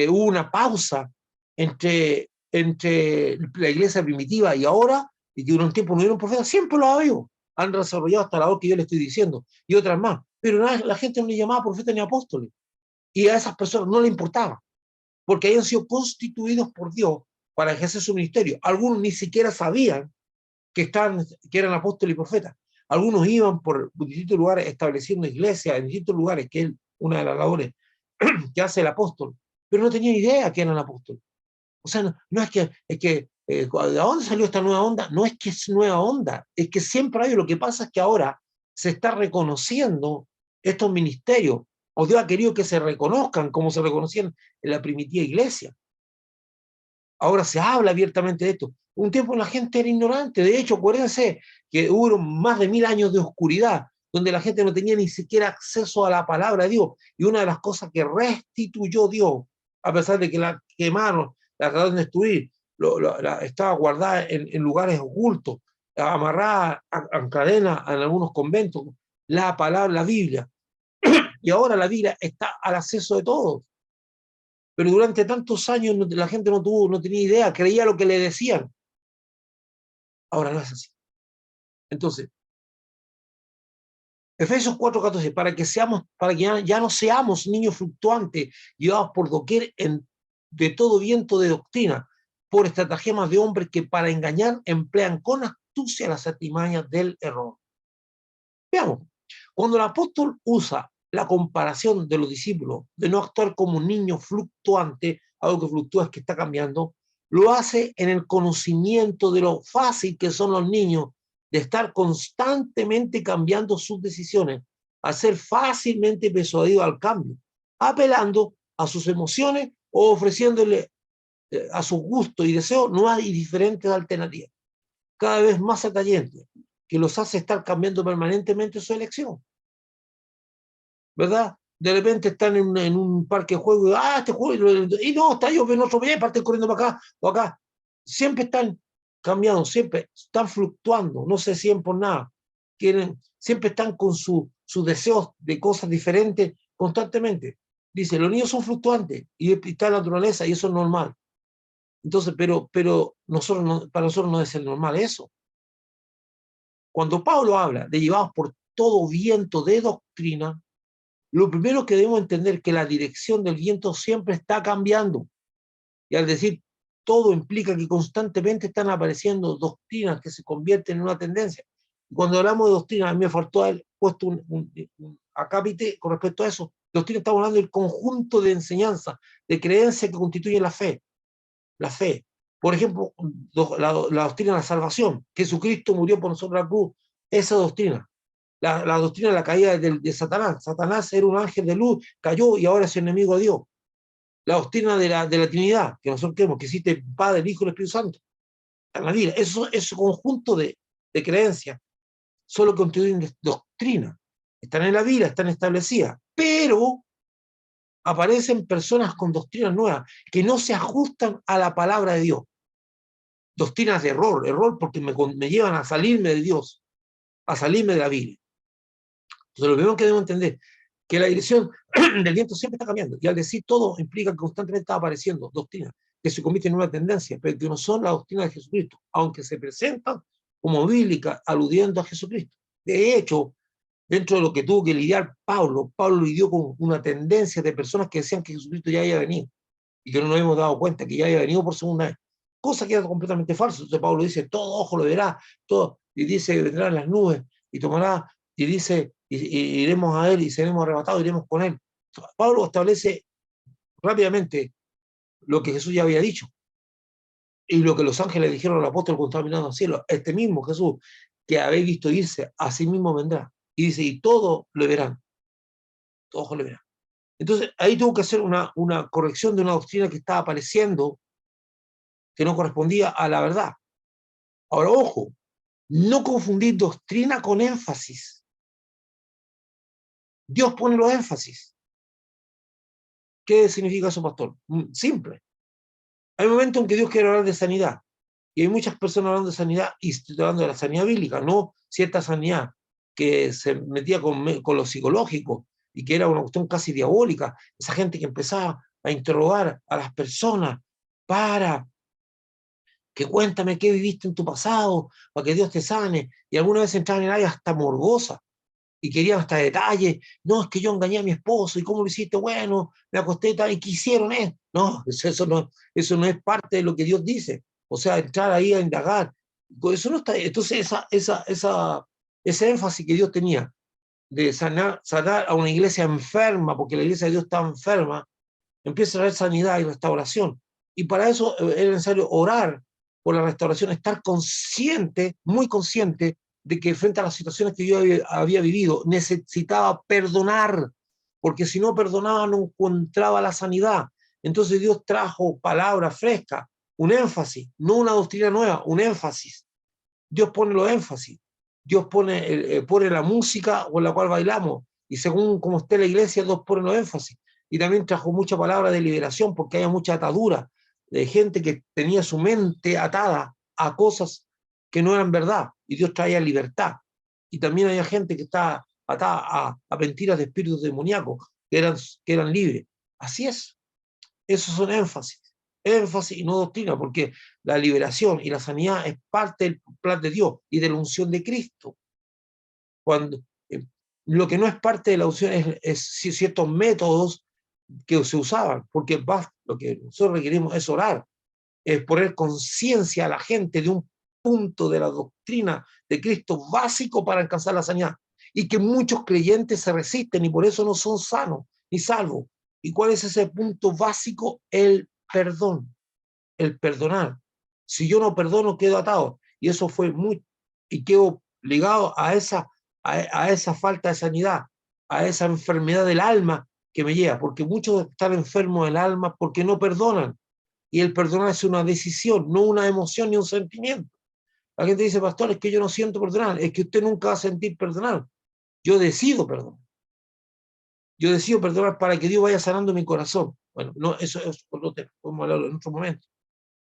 hubo una pausa entre la iglesia primitiva y ahora, y que durante un tiempo no hubieron profetas? Siempre lo ha habido. Han desarrollado hasta la hora que yo le estoy diciendo, y otras más. Pero la gente no le llamaba profetas ni apóstoles. Y a esas personas no le importaba, porque habían sido constituidos por Dios para ejercer su ministerio. Algunos ni siquiera sabían que eran apóstoles y profetas. Algunos iban por distintos lugares estableciendo iglesias en distintos lugares, que es una de las labores que hace el apóstol, pero no tenían idea que eran apóstoles. O sea, no es que ¿de dónde salió esta nueva onda? No es que es nueva onda, es que siempre hay. Lo que pasa es que ahora se está reconociendo estos ministerios, o Dios ha querido que se reconozcan como se reconocían en la primitiva iglesia. Ahora se habla abiertamente de esto. Un tiempo la gente era ignorante. De hecho, acuérdense que hubo más de 1000 años de oscuridad, donde la gente no tenía ni siquiera acceso a la palabra de Dios. Y una de las cosas que restituyó Dios, a pesar de que la quemaron, la trataron de destruir, estaba guardada en lugares ocultos, amarrada en cadenas en algunos conventos, la palabra, la Biblia. Y ahora la Biblia está al acceso de todos. Pero durante tantos años la gente no tenía idea, creía lo que le decían. Ahora no es así. Entonces, Efesios 4:14, para que ya no seamos niños fluctuantes, llevados por doquier de todo viento de doctrina, por estratagemas de hombres que para engañar emplean con astucia las artimañas del error. Veamos, cuando el apóstol usa la comparación de los discípulos de no actuar como un niño fluctuante, algo que fluctúa es que está cambiando, lo hace en el conocimiento de lo fácil que son los niños de estar constantemente cambiando sus decisiones, a ser fácilmente persuadidos al cambio, apelando a sus emociones o ofreciéndole a sus gustos y deseos nuevas y diferentes alternativas, cada vez más atrayentes, que los hace estar cambiando permanentemente su elección. ¿Verdad? De repente están en un parque de juego y, este juego, y no, está yo en otro pie, parten corriendo para acá o acá. Siempre están cambiando, siempre están fluctuando, no se siguen por nada. Siempre están con sus deseos de cosas diferentes constantemente. Dice, los niños son fluctuantes y está la naturaleza y eso es normal. Entonces, pero para nosotros no es el normal eso. Cuando Pablo habla de llevados por todo viento de doctrina, lo primero que debemos entender es que la dirección del viento siempre está cambiando. Y al decir todo implica que constantemente están apareciendo doctrinas que se convierten en una tendencia. Y cuando hablamos de doctrina, a mí me faltó haber puesto un acápite con respecto a eso. Doctrina, estamos hablando del conjunto de enseñanzas, de creencias que constituyen la fe. La fe. Por ejemplo, la doctrina de la salvación. Jesucristo murió por nosotros en la cruz. Esa doctrina. La doctrina de la caída de Satanás. Satanás era un ángel de luz, cayó y ahora es enemigo de Dios. La doctrina de la Trinidad, que nosotros creemos que existe el Padre, el Hijo y el Espíritu Santo. En la Biblia. Ese conjunto de creencias solo constituyen doctrina. Están en la Biblia, están establecidas. Pero aparecen personas con doctrinas nuevas que no se ajustan a la palabra de Dios. Doctrinas de error porque me llevan a salirme de Dios, a salirme de la Biblia. Entonces, lo primero que debemos entender que la dirección del viento siempre está cambiando. Y al decir todo implica que constantemente está apareciendo doctrinas que se convierten en una tendencia, pero que no son la doctrina de Jesucristo, aunque se presentan como bíblicas aludiendo a Jesucristo. De hecho, dentro de lo que tuvo que lidiar Pablo lidió con una tendencia de personas que decían que Jesucristo ya había venido y que no nos hemos dado cuenta que ya había venido por segunda vez. Cosa que era completamente falsa. Entonces Pablo dice, todo ojo lo verá, todo, y dice, vendrán las nubes y tomará, y dice, y iremos a él y seremos arrebatados, iremos con él. Pablo establece rápidamente lo que Jesús ya había dicho y lo que los ángeles dijeron al apóstol cuando estaba mirando al cielo. Este mismo Jesús que habéis visto irse, a sí mismo vendrá. Y dice, y todo lo verán. Todo ojo lo verán. Entonces, ahí tuvo que hacer una corrección de una doctrina que estaba apareciendo que no correspondía a la verdad. Ahora, ojo, no confundir doctrina con énfasis. Dios pone los énfasis. ¿Qué significa eso, pastor? Simple. Hay momentos en que Dios quiere hablar de sanidad. Y hay muchas personas hablando de sanidad, y estoy hablando de la sanidad bíblica, no cierta sanidad que se metía con lo psicológico y que era una cuestión casi diabólica. Esa gente que empezaba a interrogar a las personas para que cuéntame qué viviste en tu pasado, para que Dios te sane. Y alguna vez entraban en áreas hasta morbosa y querían hasta detalles. No, es que yo engañé a mi esposo, ¿y cómo lo hiciste? Bueno, me acosté tal, y quisieron esto. No, eso no es parte de lo que Dios dice. O sea, entrar ahí a indagar. Eso no está. Entonces, ese énfasis que Dios tenía de sanar a una iglesia enferma, porque la iglesia de Dios está enferma, empieza a haber sanidad y restauración. Y para eso era necesario orar por la restauración, estar consciente, muy consciente, de que frente a las situaciones que yo había vivido, necesitaba perdonar, porque si no perdonaba no encontraba la sanidad. Entonces Dios trajo palabras frescas, un énfasis, no una doctrina nueva, un énfasis. Dios pone los énfasis, Dios pone la música con la cual bailamos, y según como esté la iglesia, Dios pone los énfasis. Y también trajo mucha palabra de liberación, porque hay mucha atadura de gente que tenía su mente atada a cosas que no eran verdad, y Dios traía libertad. Y también hay gente que está atada a mentiras de espíritus demoníacos, que eran libres. Así es, esos son énfasis. Énfasis y no doctrina, porque la liberación y la sanidad es parte del plan de Dios y de la unción de Cristo. Cuando lo que no es parte de la unción es ciertos métodos que se usaban, porque lo que nosotros requerimos es orar, es poner conciencia a la gente de un punto de la doctrina de Cristo básico para alcanzar la sanidad, y que muchos creyentes se resisten y por eso no son sanos ni salvos. ¿Y cuál es ese punto básico? El perdón, el perdonar. Si yo no perdono, quedo atado. Y eso fue y quedo ligado a esa falta de sanidad, a esa enfermedad del alma que me lleva, porque muchos están enfermos del alma porque no perdonan. Y el perdonar es una decisión, no una emoción ni un sentimiento. La gente dice, pastor, es que yo no siento perdonar. Es que usted nunca va a sentir perdonar. Yo decido perdonar. Yo decido perdonar para que Dios vaya sanando mi corazón. Bueno, no, eso es por lo que podemos hablarlo en otro momento.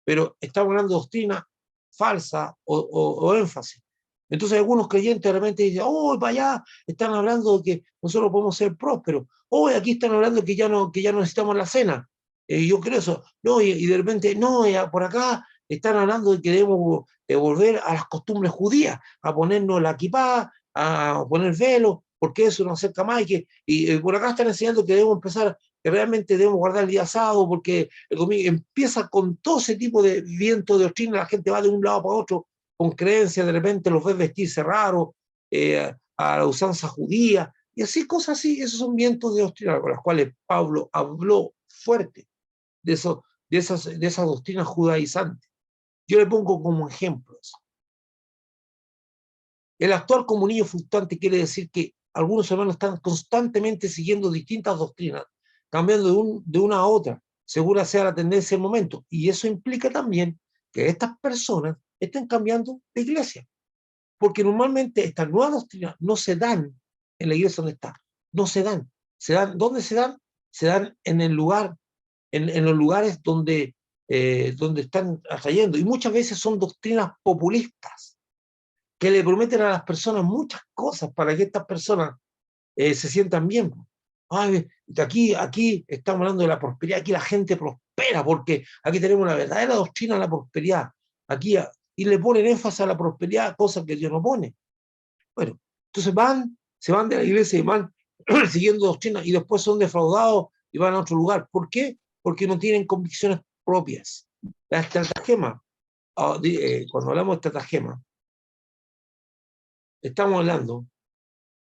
Pero estamos hablando de doctrina falsa o énfasis. Entonces algunos creyentes de repente dicen, oh, para allá están hablando de que nosotros podemos ser prósperos. Oh, aquí están hablando que ya no necesitamos la cena. Yo creo eso. No, y de repente, no, por acá están hablando de que debemos volver a las costumbres judías, a ponernos la kipá, a poner velo, porque eso nos acerca más. Y por acá están enseñando que debemos empezar, que realmente debemos guardar el día sábado, porque el domingo empieza con todo ese tipo de viento de doctrina, la gente va de un lado para otro, con creencias, de repente los ves vestirse raro, a la usanza judía, y así, cosas así. Esos son vientos de doctrina con las cuales Pablo habló fuerte de esas doctrinas judaizantes. Yo le pongo como ejemplo eso. El actuar como un niño fluctuante quiere decir que algunos hermanos están constantemente siguiendo distintas doctrinas, cambiando de una a otra, según sea la tendencia del momento. Y eso implica también que estas personas estén cambiando de iglesia, porque normalmente estas nuevas doctrinas no se dan en la iglesia donde están, no se dan. ¿Dónde se dan? Se dan en el lugar, en los lugares donde están atrayendo. Y muchas veces son doctrinas populistas que le prometen a las personas muchas cosas para que estas personas se sientan bien. Ay, aquí estamos hablando de la prosperidad, aquí la gente prospera porque aquí tenemos una verdadera doctrina de la prosperidad. Y le ponen énfasis a la prosperidad, cosas que Dios no pone. Bueno, entonces se van de la iglesia y van siguiendo doctrina y después son defraudados y van a otro lugar. ¿Por qué? Porque no tienen convicciones propias. La estratagema, cuando hablamos de estratagema, estamos hablando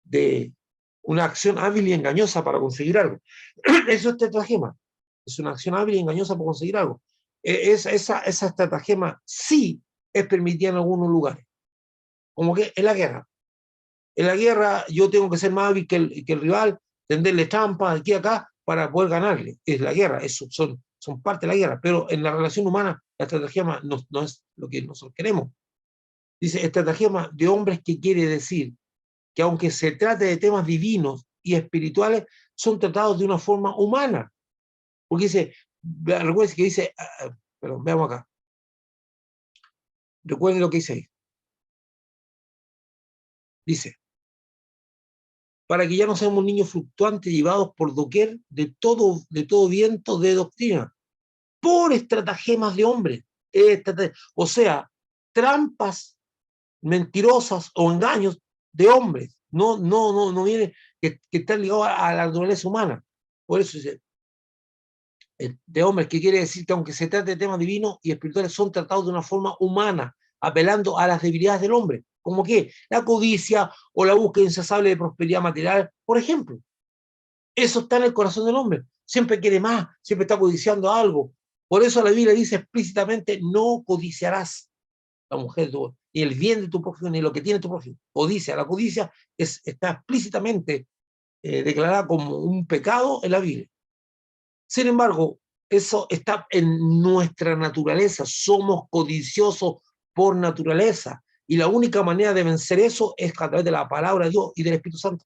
de una acción hábil y engañosa para conseguir algo. Eso es estratagema. Es una acción hábil y engañosa para conseguir algo. Esa estratagema sí es permitida en algunos lugares. Como que en la guerra. En la guerra yo tengo que ser más hábil que el rival, tenderle trampas aquí y acá para poder ganarle. Es la guerra, eso son parte de la guerra. Pero en la relación humana, la estratagema no es lo que nosotros queremos. Dice, estratagema de hombres, que quiere decir que aunque se trate de temas divinos y espirituales, son tratados de una forma humana. Porque recuerden que dice, perdón, veamos acá. Recuerden lo que dice ahí. Dice, para que ya no seamos niños fluctuantes llevados por doquier de todo viento de doctrina, por estratagemas de hombres. O sea, trampas mentirosas o engaños de hombres. No viene que están ligados a la naturaleza humana. Por eso dice, de hombres, que quiere decir que aunque se trate de temas divinos y espirituales, son tratados de una forma humana, apelando a las debilidades del hombre, como que la codicia o la búsqueda insaciable de prosperidad material, por ejemplo. Eso está en el corazón del hombre. Siempre quiere más, siempre está codiciando algo. Por eso la Biblia dice explícitamente, no codiciarás la mujer, ni el bien de tu prójimo, ni lo que tiene tu prójimo. Codicia. La codicia está explícitamente declarada como un pecado en la Biblia. Sin embargo, eso está en nuestra naturaleza. Somos codiciosos por naturaleza. Y la única manera de vencer eso es a través de la palabra de Dios y del Espíritu Santo.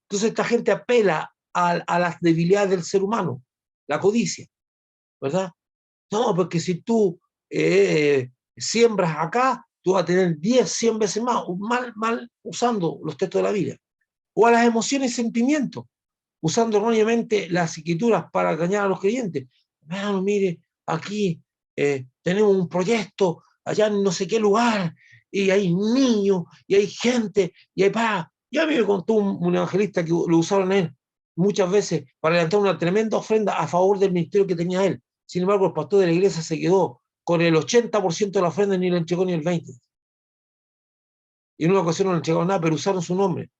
Entonces esta gente apela a las debilidades del ser humano, la codicia, ¿verdad? No, porque si tú siembras acá, tú vas a tener 10, 100 veces más, mal usando los textos de la Biblia. O a las emociones y sentimientos, usando erróneamente las escrituras para engañar a los creyentes. Hermano, mire, aquí tenemos un proyecto allá en no sé qué lugar, y hay niños, y hay gente, y hay pa. Ya me contó un evangelista que lo usaron él muchas veces para levantar una tremenda ofrenda a favor del ministerio que tenía él. Sin embargo, el pastor de la iglesia se quedó con el 80% de la ofrenda, ni le entregó ni el 20%. Y en una ocasión no le entregaron nada, pero usaron su nombre,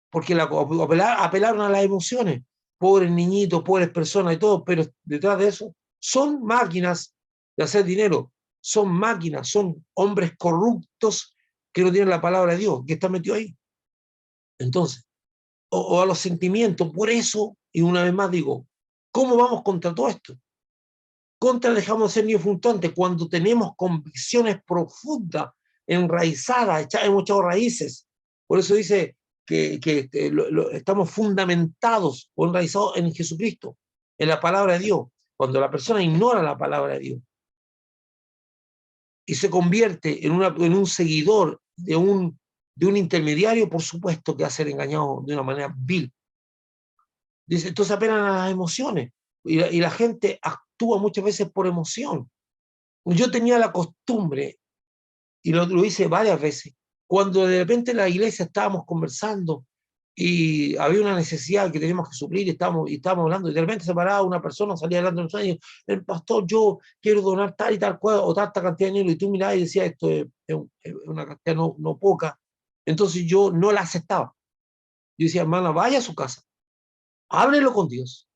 porque apelaron a las emociones. Pobres niñitos, pobres personas y todo, pero detrás de eso son máquinas de hacer dinero, son máquinas, son hombres corruptos que no tienen la palabra de Dios, que están metidos ahí. Entonces, o a los sentimientos, por eso, y una vez más digo, ¿cómo vamos contra todo esto? Contra dejamos de ser niños fluctuantes cuando tenemos convicciones profundas, enraizadas, hemos echado raíces. Por eso dice que estamos fundamentados o enraizados en Jesucristo, en la palabra de Dios. Cuando la persona ignora la palabra de Dios y se convierte en un seguidor de un intermediario, por supuesto que va a ser engañado de una manera vil. Dice, entonces apelan a las emociones y la gente actúa muchas veces por emoción. Yo tenía la costumbre, y lo hice varias veces, cuando de repente en la iglesia estábamos conversando y había una necesidad que teníamos que suplir y estábamos hablando, y de repente se paraba una persona, salía hablando de nosotros y decía, el pastor, yo quiero donar tal y tal cosa, o tanta cantidad de dinero, y tú mirabas y decías, esto es una cantidad no poca. Entonces yo no la aceptaba. Yo decía, hermana, vaya a su casa, háblelo con Dios,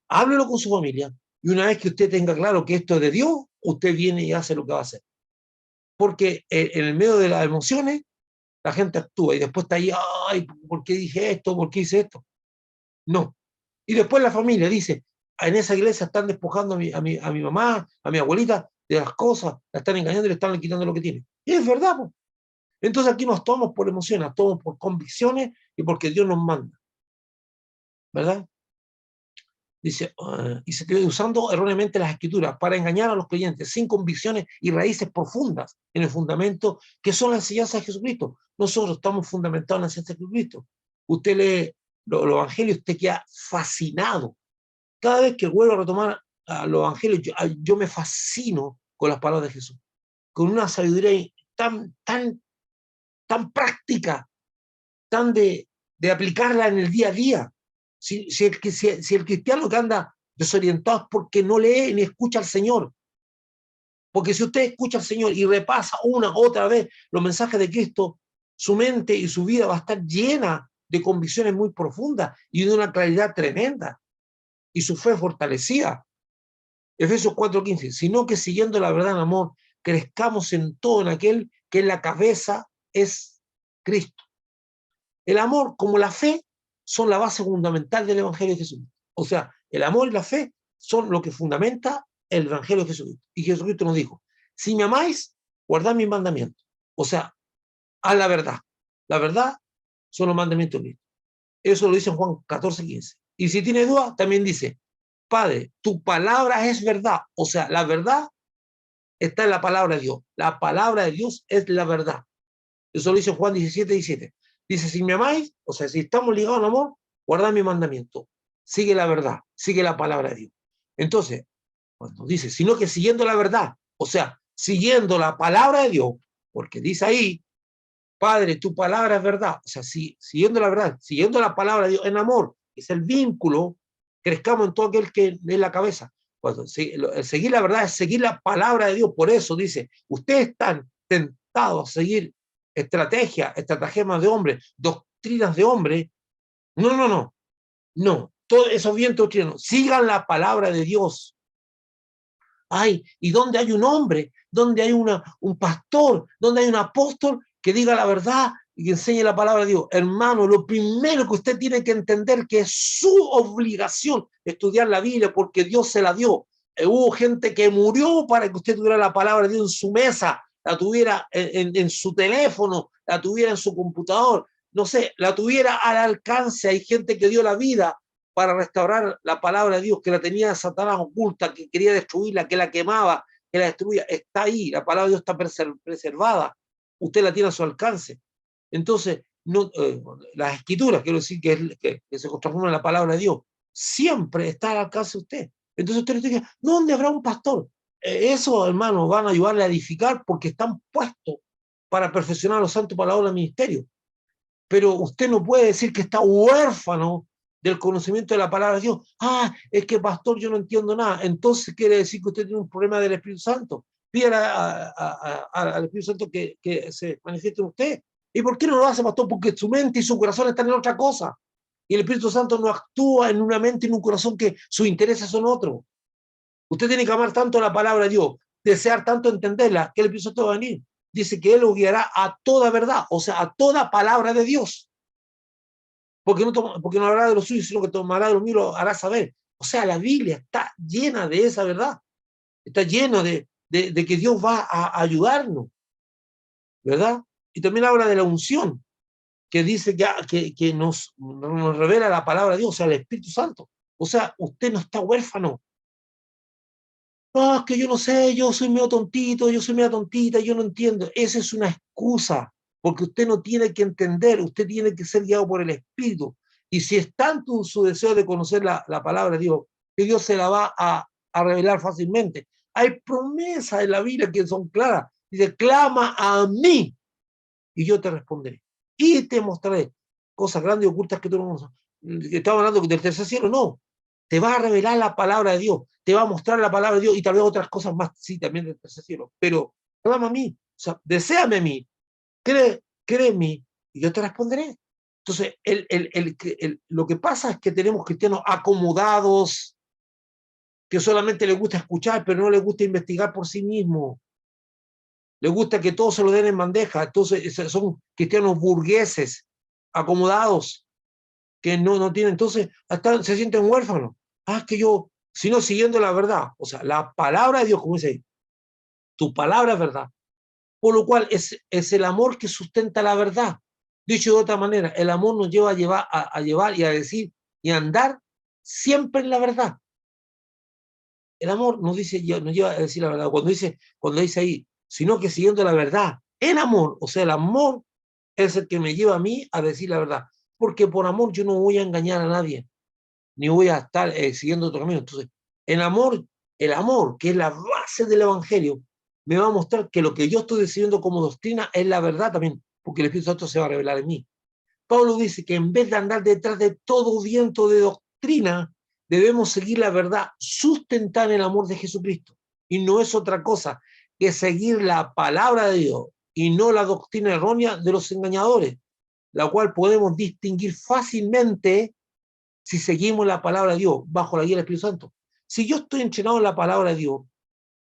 háblelo con su familia, y una vez que usted tenga claro que esto es de Dios, usted viene y hace lo que va a hacer. Porque en el medio de las emociones, la gente actúa y después está ahí, ay, ¿por qué dije esto? ¿Por qué hice esto? No. Y después la familia dice, en esa iglesia están despojando a mi mamá, a mi abuelita, de las cosas, la están engañando y le están quitando lo que tiene. Y es verdad, pues. Entonces aquí nos tomamos por emociones, nos tomamos por convicciones y porque Dios nos manda, ¿verdad? Dice, y se quedó usando erróneamente las escrituras para engañar a los creyentes sin convicciones y raíces profundas en el fundamento que son las enseñanzas de Jesucristo. Nosotros estamos fundamentados en la enseñanza de Jesucristo. Usted lee los evangelios, usted queda fascinado. Cada vez que vuelvo a retomar a los evangelios, yo me fascino con las palabras de Jesús, con una sabiduría tan práctica, tan de aplicarla en el día a día. Si el cristiano que anda desorientado es porque no lee ni escucha al Señor. Porque si usted escucha al Señor y repasa una otra vez los mensajes de Cristo, su mente y su vida va a estar llena de convicciones muy profundas y de una claridad tremenda. Y su fe fortalecida. Efesios 4:15, sino que siguiendo la verdad en amor, crezcamos en todo en aquel que en la cabeza es Cristo. El amor como la fe son la base fundamental del Evangelio de Jesucristo. O sea, el amor y la fe son lo que fundamenta el Evangelio de Jesucristo. Y Jesucristo nos dijo, si me amáis, guardad mis mandamientos. O sea, haz la verdad. La verdad son los mandamientos de Cristo. Eso lo dice en Juan 14:15. Y si tiene duda, también dice, Padre, tu palabra es verdad. O sea, la verdad está en la palabra de Dios. La palabra de Dios es la verdad. Eso lo dice Juan 17:17. Dice, si me amáis, o sea, si estamos ligados en amor, guardad mi mandamiento. Sigue la verdad, sigue la palabra de Dios. Entonces, cuando dice, sino que siguiendo la verdad, o sea, siguiendo la palabra de Dios, porque dice ahí, Padre, tu palabra es verdad. O sea, siguiendo la verdad, siguiendo la palabra de Dios en amor, es el vínculo, crezcamos en todo aquel que es la cabeza. Cuando, el seguir la verdad es seguir la palabra de Dios. Por eso dice, ustedes están tentados a seguir estratagemas de hombres, doctrinas de hombres. No, no, no, no. Todos esos vientos doctrinos, sigan la palabra de Dios. Ay, y donde hay un hombre, donde hay un pastor, donde hay un apóstol que diga la verdad y que enseñe la palabra de Dios. Hermano, lo primero que usted tiene que entender que es su obligación estudiar la Biblia porque Dios se la dio. Hubo gente que murió para que usted tuviera la palabra de Dios en su mesa, la tuviera en su teléfono, la tuviera en su computador, no sé, la tuviera al alcance. Hay gente que dio la vida para restaurar la palabra de Dios, que la tenía Satanás oculta, que quería destruirla, que la quemaba, que la destruía. Está ahí, la palabra de Dios está preservada. Usted la tiene a su alcance. Entonces, no, las escrituras, quiero decir, que se transforman en la palabra de Dios, siempre está al alcance de usted. Entonces usted le dice, ¿dónde habrá un pastor? Eso, hermanos, van a ayudarle a edificar porque están puestos para perfeccionar los santos para la obra del ministerio. Pero usted no puede decir que está huérfano del conocimiento de la palabra de Dios. Ah, es que pastor, yo no entiendo nada. Entonces quiere decir que usted tiene un problema del Espíritu Santo. Pídale al Espíritu Santo que se manifieste en usted. ¿Y por qué no lo hace, pastor? Porque su mente y su corazón están en otra cosa. Y el Espíritu Santo no actúa en una mente y en un corazón que sus intereses son otros. Usted tiene que amar tanto la palabra de Dios, desear tanto entenderla, que el Espíritu Santo va a venir. Dice que Él lo guiará a toda verdad, o sea, a toda palabra de Dios. Porque no hablará de lo suyo, sino que tomará de lo mío y lo hará saber. O sea, la Biblia está llena de esa verdad. Está llena de que Dios va a ayudarnos, ¿verdad? Y también habla de la unción, que dice que nos revela la palabra de Dios, o sea, el Espíritu Santo. O sea, usted no está huérfano. No, es que yo no sé, yo soy medio tontito, yo soy media tontita, yo no entiendo. Esa es una excusa, porque usted no tiene que entender, usted tiene que ser guiado por el Espíritu. Y si es tanto su deseo de conocer la palabra de Dios, que Dios se la va a revelar fácilmente. Hay promesas en la Biblia que son claras. Dice, clama a mí y yo te responderé. Y te mostraré cosas grandes y ocultas que tú no sabes. Estaba hablando del tercer cielo, no. Te va a revelar la palabra de Dios, te va a mostrar la palabra de Dios y tal vez otras cosas más, sí, también del tercer cielo. Pero clama a mí, o sea, deséame a mí, cree en mí y yo te responderé. Entonces, lo que pasa es que tenemos cristianos acomodados, que solamente les gusta escuchar, pero no les gusta investigar por sí mismos. Les gusta que todo se lo den en bandeja. Entonces, son cristianos burgueses, acomodados, que no tienen. Entonces, hasta se sienten huérfanos. Ah, que yo, sino siguiendo la verdad. O sea, la palabra de Dios, como dice ahí, tu palabra es verdad. Por lo cual es el amor que sustenta la verdad. Dicho de otra manera, el amor nos lleva a llevar y a decir y a andar siempre en la verdad. El amor nos lleva a decir la verdad. Cuando dice ahí, sino que siguiendo la verdad, el amor, o sea, el amor es el que me lleva a mí a decir la verdad. Porque por amor yo no voy a engañar a nadie, ni voy a estar siguiendo otro camino. Entonces, el amor, que es la base del evangelio, me va a mostrar que lo que yo estoy decidiendo como doctrina es la verdad también, porque el Espíritu Santo se va a revelar en mí. Pablo dice que en vez de andar detrás de todo viento de doctrina, debemos seguir la verdad, sustentar el amor de Jesucristo. Y no es otra cosa que seguir la palabra de Dios y no la doctrina errónea de los engañadores, la cual podemos distinguir fácilmente si seguimos la palabra de Dios bajo la guía del Espíritu Santo. Si yo estoy entrenado en la palabra de Dios,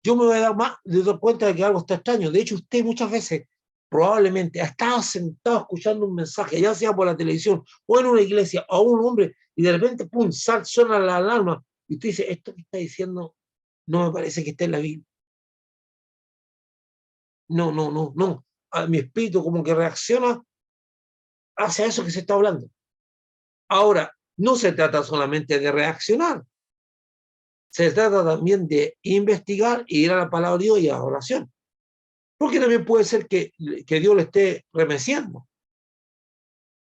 yo me voy a dar cuenta de que algo está extraño. De hecho, usted muchas veces probablemente ha estado sentado escuchando un mensaje, ya sea por la televisión o en una iglesia o un hombre, y de repente, pum, suena la alarma, y usted dice, esto que está diciendo no me parece que esté en la Biblia. No. A mi espíritu como que reacciona hacia eso que se está hablando. Ahora, no se trata solamente de reaccionar, Se trata también de investigar y ir a la palabra de Dios y a la oración. Porque también puede ser que Dios le esté remeciendo.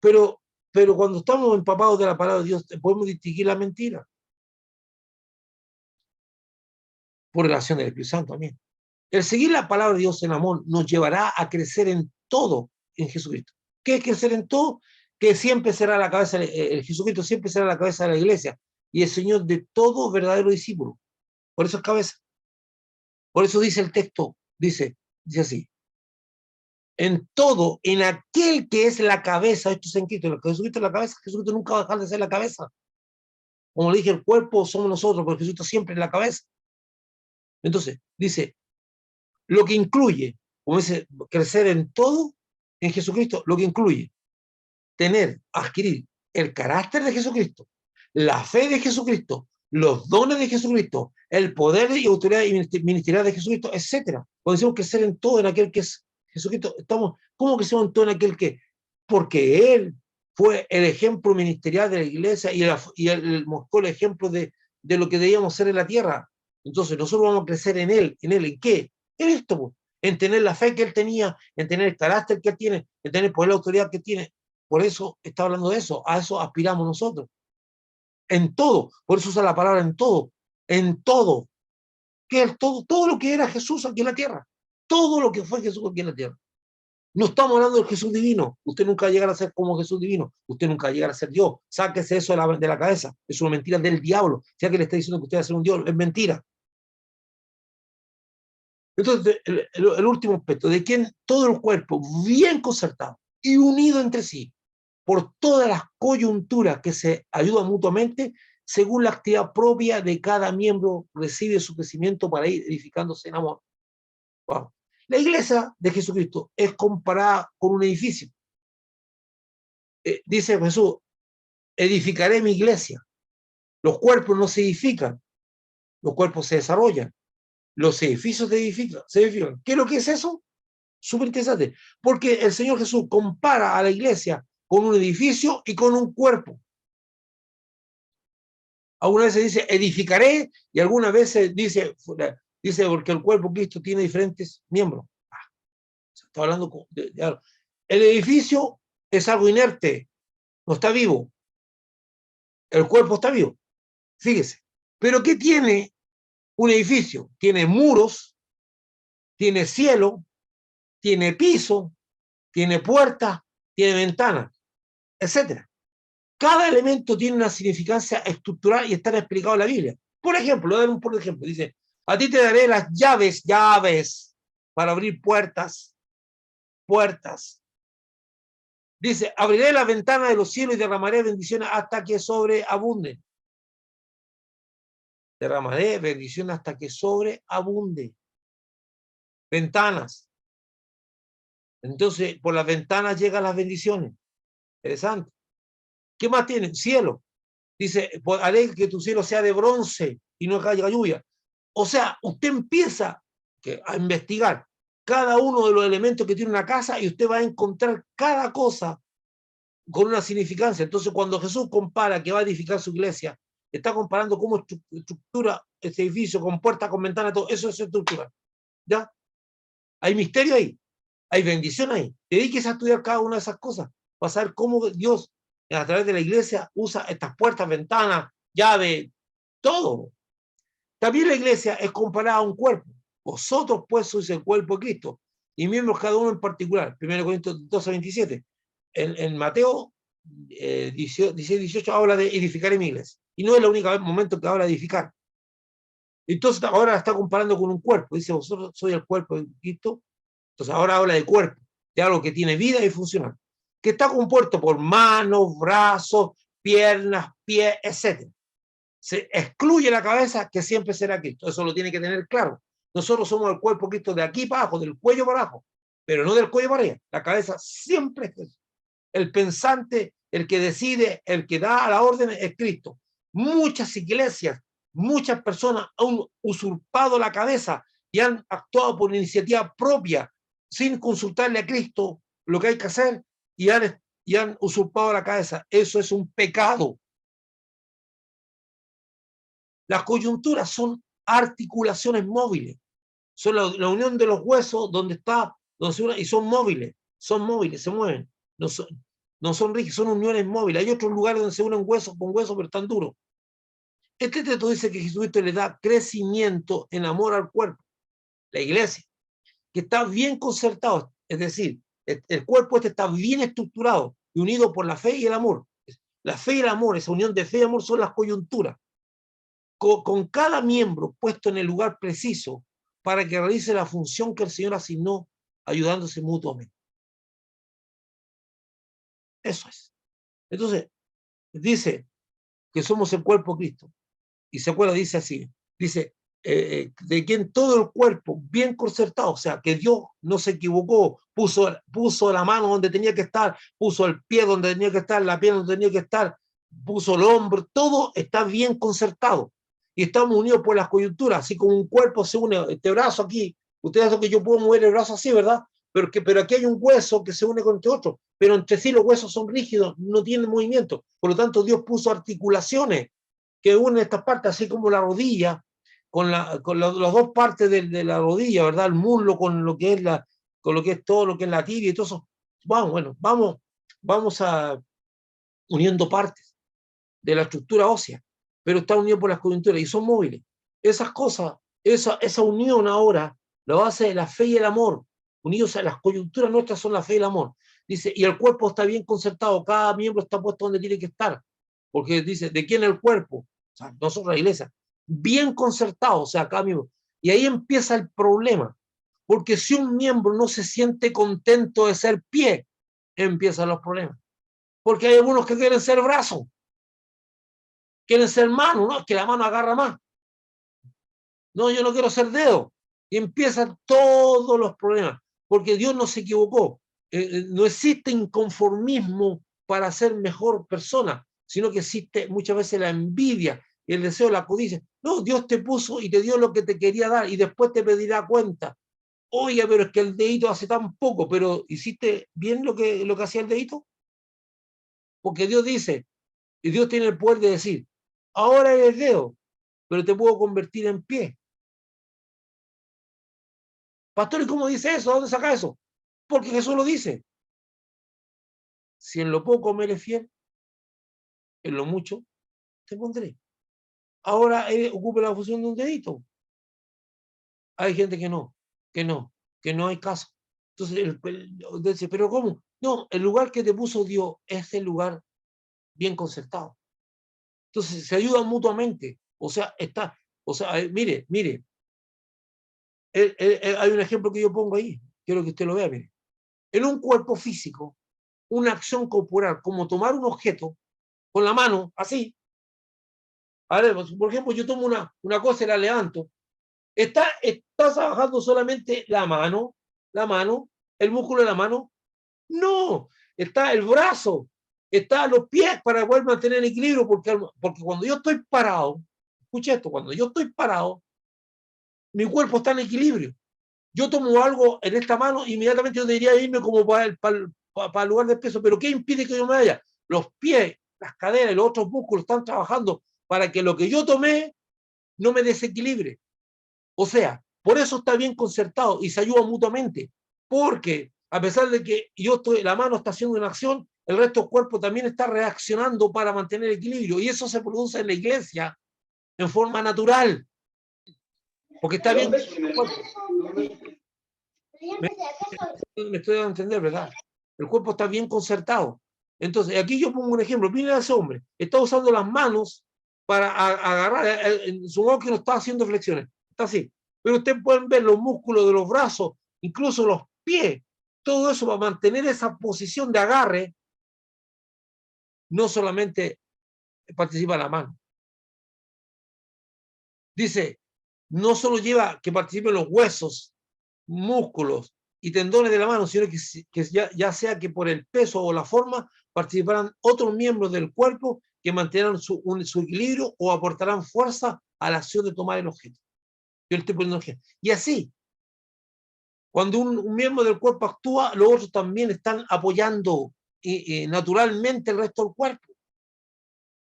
Pero cuando estamos empapados de la palabra de Dios, podemos distinguir la mentira. Por relación del Espíritu Santo también. El seguir la palabra de Dios en amor nos llevará a crecer en todo en Jesucristo. ¿Qué es crecer en todo? Que siempre será la cabeza, el Jesucristo siempre será la cabeza de la iglesia y el Señor de todo verdadero discípulo. Por eso es cabeza. Por eso dice el texto, dice así, en todo, en aquel que es la cabeza, esto es en Cristo, Jesucristo es la cabeza, Jesucristo nunca va a dejar de ser la cabeza. Como le dije, el cuerpo somos nosotros, pero Jesucristo siempre es la cabeza. Entonces, dice, lo que incluye, como dice, crecer en todo, en Jesucristo, lo que incluye adquirir el carácter de Jesucristo, la fe de Jesucristo, los dones de Jesucristo, el poder y autoridad ministerial de Jesucristo, etc. Cuando decimos crecer en todo en aquel que es Jesucristo, ¿cómo crecemos en todo en aquel que? Porque Él fue el ejemplo ministerial de la iglesia y él mostró el ejemplo de lo que debíamos ser en la tierra. Entonces nosotros vamos a crecer en Él. ¿En qué? En esto, en tener la fe que Él tenía, en tener el carácter que Él tiene, en tener el poder y la autoridad que tiene. Por eso está hablando de eso, a eso aspiramos nosotros. En todo, por eso usa la palabra en todo, en todo. ¿Qué es todo? Todo lo que era Jesús aquí en la tierra, todo lo que fue Jesús aquí en la tierra. No estamos hablando del Jesús divino, usted nunca va a llegar a ser como Jesús divino, usted nunca va a llegar a ser Dios, sáquese eso de la cabeza, es una mentira del diablo, ya que le está diciendo que usted va a ser un Dios, es mentira. Entonces, el último aspecto, de quien todo el cuerpo bien concertado y unido entre sí, por todas las coyunturas que se ayudan mutuamente, según la actividad propia de cada miembro, recibe su crecimiento para ir edificándose en amor. Wow. La iglesia de Jesucristo es comparada con un edificio. Dice Jesús, edificaré mi iglesia. Los cuerpos no se edifican, los cuerpos se desarrollan. Los edificios se edifican. ¿Qué es lo que es eso? Súper interesante. Porque el Señor Jesús compara a la iglesia con un edificio y con un cuerpo. Algunas veces dice edificaré y algunas veces dice porque el cuerpo de Cristo tiene diferentes miembros. Está hablando el edificio es algo inerte, no está vivo. El cuerpo está vivo. Fíjese. Pero ¿qué tiene un edificio? Tiene muros, tiene cielo, tiene piso, tiene puertas, tiene ventanas, etcétera. Cada elemento tiene una significancia estructural y está explicado en la Biblia. Por ejemplo, voy a dar un por ejemplo. Dice, a ti te daré las llaves para abrir puertas. Dice, abriré la ventana de los cielos y derramaré bendiciones hasta que sobreabunde. Derramaré bendiciones hasta que sobreabunde. Ventanas. Entonces, por las ventanas llegan las bendiciones. Interesante. ¿Qué más tiene? Cielo. Dice, haré que tu cielo sea de bronce y no caiga lluvia. O sea, usted empieza a investigar cada uno de los elementos que tiene una casa y usted va a encontrar cada cosa con una significancia. Entonces, cuando Jesús compara que va a edificar su iglesia, está comparando cómo estructura este edificio con puertas, con ventanas, todo eso es estructura. ¿Ya? Hay misterio ahí, hay bendición ahí. Dedíquese a estudiar cada una de esas cosas para saber cómo Dios, a través de la iglesia, usa estas puertas, ventanas, llaves, todo. También la iglesia es comparada a un cuerpo. Vosotros, pues, sois el cuerpo de Cristo y miembros cada uno en particular. 1 Corintios 12:27. En Mateo 16-18 habla de edificar en mi iglesia. Y no es la única momento que habla de edificar. Entonces ahora la está comparando con un cuerpo. Dice, vosotros sois el cuerpo de Cristo. Entonces ahora habla de cuerpo, de algo que tiene vida y funcional. Que está compuesto por manos, brazos, piernas, pies, etc. Se excluye la cabeza, que siempre será Cristo. Eso lo tiene que tener claro. Nosotros somos el cuerpo de Cristo de aquí para abajo, del cuello para abajo, pero no del cuello para arriba. La cabeza siempre es Cristo. El pensante, el que decide, el que da la orden es Cristo. Muchas iglesias, muchas personas han usurpado la cabeza y han actuado por iniciativa propia, sin consultarle a Cristo lo que hay que hacer, y han usurpado la cabeza. Eso es un pecado. Las coyunturas son articulaciones móviles. Son la unión de los huesos donde se une, y son móviles, se mueven. No son rígidos, son uniones móviles. Hay otros lugares donde se unen huesos con huesos, pero están duros. Este texto dice que Jesucristo le da crecimiento en amor al cuerpo, la iglesia, que está bien concertado, es decir, el cuerpo está bien estructurado y unido por la fe y el amor. La fe y el amor, esa unión de fe y amor son las coyunturas, con cada miembro puesto en el lugar preciso para que realice la función que el Señor asignó, ayudándose mutuamente. Eso es. Entonces, dice que somos el cuerpo de Cristo. Y se acuerda, dice así, dice, de quien todo el cuerpo bien concertado, o sea, que Dios no se equivocó, puso la mano donde tenía que estar, puso el pie donde tenía que estar, la pierna donde tenía que estar, puso el hombro, todo está bien concertado. Y estamos unidos por las coyunturas, así como un cuerpo se une, este brazo aquí, ustedes saben que yo puedo mover el brazo así, ¿verdad? Pero aquí hay un hueso que se une con este otro, pero entre sí los huesos son rígidos, no tienen movimiento. Por lo tanto, Dios puso articulaciones que unen estas partes, así como la rodilla, con las dos partes de la rodilla, ¿verdad? El muslo con lo que es todo lo que es la tibia y todo eso. Vamos uniendo partes de la estructura ósea, pero está unido por las coyunturas y son móviles. Esas cosas, esa unión ahora, la base de la fe y el amor, unidos a las coyunturas nuestras son la fe y el amor. Dice, y el cuerpo está bien concertado, cada miembro está puesto donde tiene que estar, porque dice, ¿de quién es el cuerpo? O sea, nosotros la iglesia, bien concertado, o sea, cada miembro. Y ahí empieza el problema, porque si un miembro no se siente contento de ser pie, empiezan los problemas. Porque hay algunos que quieren ser brazo, quieren ser mano, ¿no? Que la mano agarra más. No, yo no quiero ser dedo. Y empiezan todos los problemas, porque Dios no se equivocó. No existe inconformismo para ser mejor persona, sino que existe muchas veces la envidia, el deseo, la codicia. No, Dios te puso y te dio lo que te quería dar y después te pedirá cuenta. Oye, pero es que el dedito hace tan poco, pero ¿hiciste bien lo que hacía el dedito? Porque Dios dice, y Dios tiene el poder de decir, ahora eres dedo, pero te puedo convertir en pie. Pastor, ¿y cómo dice eso? ¿Dónde saca eso? Porque Jesús lo dice. Si en lo poco me eres fiel, en lo mucho te pondré. Ahora ocupe la función de un dedito. Hay gente que no hay caso. Entonces, dice, ¿pero cómo? No, el lugar que te puso Dios es el lugar bien concertado. Entonces, se ayudan mutuamente. O sea, mire, hay un ejemplo que yo pongo ahí. Quiero que usted lo vea, mire. En un cuerpo físico, una acción corporal, como tomar un objeto con la mano, así. A ver, por ejemplo, yo tomo una cosa y la levanto. ¿Está trabajando solamente la mano, el músculo de la mano? No, está el brazo, está los pies para poder mantener el equilibrio, porque cuando yo estoy parado, escucha esto, cuando yo estoy parado, mi cuerpo está en equilibrio. Yo tomo algo en esta mano, inmediatamente yo debería irme como para el lugar de peso, pero ¿qué impide que yo me vaya? Los pies, las caderas y los otros músculos están trabajando para que lo que yo tomé no me desequilibre. O sea, por eso está bien concertado y se ayuda mutuamente, porque a pesar de que la mano está haciendo una acción, el resto del cuerpo también está reaccionando para mantener el equilibrio, y eso se produce en la iglesia en forma natural, porque está bien. Me estoy dando a entender, ¿verdad? El cuerpo está bien concertado. Entonces, aquí yo pongo un ejemplo. Miren a ese hombre, está usando las manos para agarrar, supongamos que no está haciendo flexiones, está así. Pero ustedes pueden ver los músculos de los brazos, incluso los pies, todo eso para mantener esa posición de agarre, no solamente participa la mano. Dice, no solo lleva que participen los huesos, músculos y tendones de la mano, sino que ya sea que por el peso o la forma participarán otros miembros del cuerpo que mantendrán su equilibrio o aportarán fuerza a la acción de tomar el objeto. Yo le estoy poniendo ejemplo. Y así, cuando un miembro del cuerpo actúa, los otros también están apoyando naturalmente el resto del cuerpo.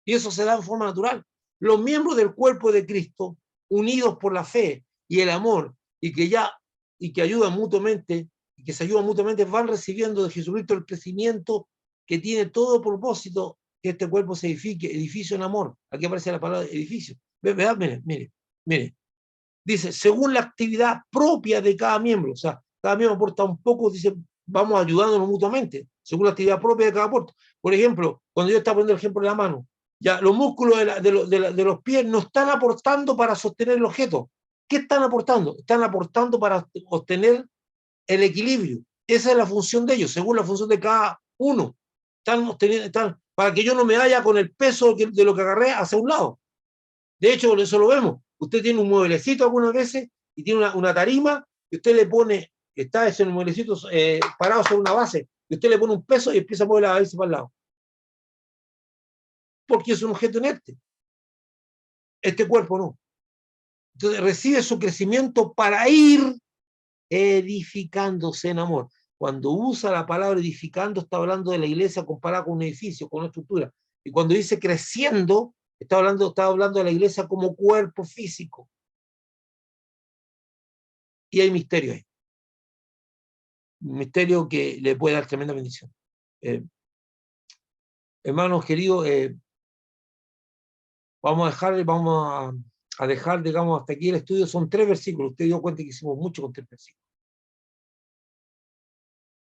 Y eso se da en forma natural. los miembros del cuerpo de Cristo, unidos por la fe y el amor, y que ayudan mutuamente, y que se ayudan mutuamente, van recibiendo de Jesucristo el crecimiento que tiene todo propósito que este cuerpo se edifique, edificio en amor. Aquí aparece la palabra edificio. ¿Verdad? Mire. Dice, según la actividad propia de cada miembro. O sea, cada miembro aporta un poco, dice, vamos ayudándonos mutuamente, según la actividad propia de cada aporte. Por ejemplo, cuando yo estaba poniendo el ejemplo de la mano, ya los músculos de los pies no están aportando para sostener el objeto. ¿Qué están aportando? Están aportando para obtener el equilibrio. Esa es la función de ellos, según la función de cada uno. Están para que yo no me vaya con el peso de lo que agarré hacia un lado. De hecho, eso lo vemos. Usted tiene un mueblecito algunas veces y tiene una tarima y usted le pone, está ese mueblecito parado sobre una base, y usted le pone un peso y empieza a mover la base para el lado. Porque es un objeto inerte. Este cuerpo no. Entonces recibe su crecimiento para ir edificándose en amor. Cuando usa la palabra edificando, está hablando de la iglesia comparada con un edificio, con una estructura. Y cuando dice creciendo, está hablando de la iglesia como cuerpo físico. Y hay misterio ahí. Un misterio que le puede dar tremenda bendición. Hermanos queridos, vamos a dejar, digamos, hasta aquí el estudio. Son 3 versículos. Usted dio cuenta que hicimos mucho con 3 versículos.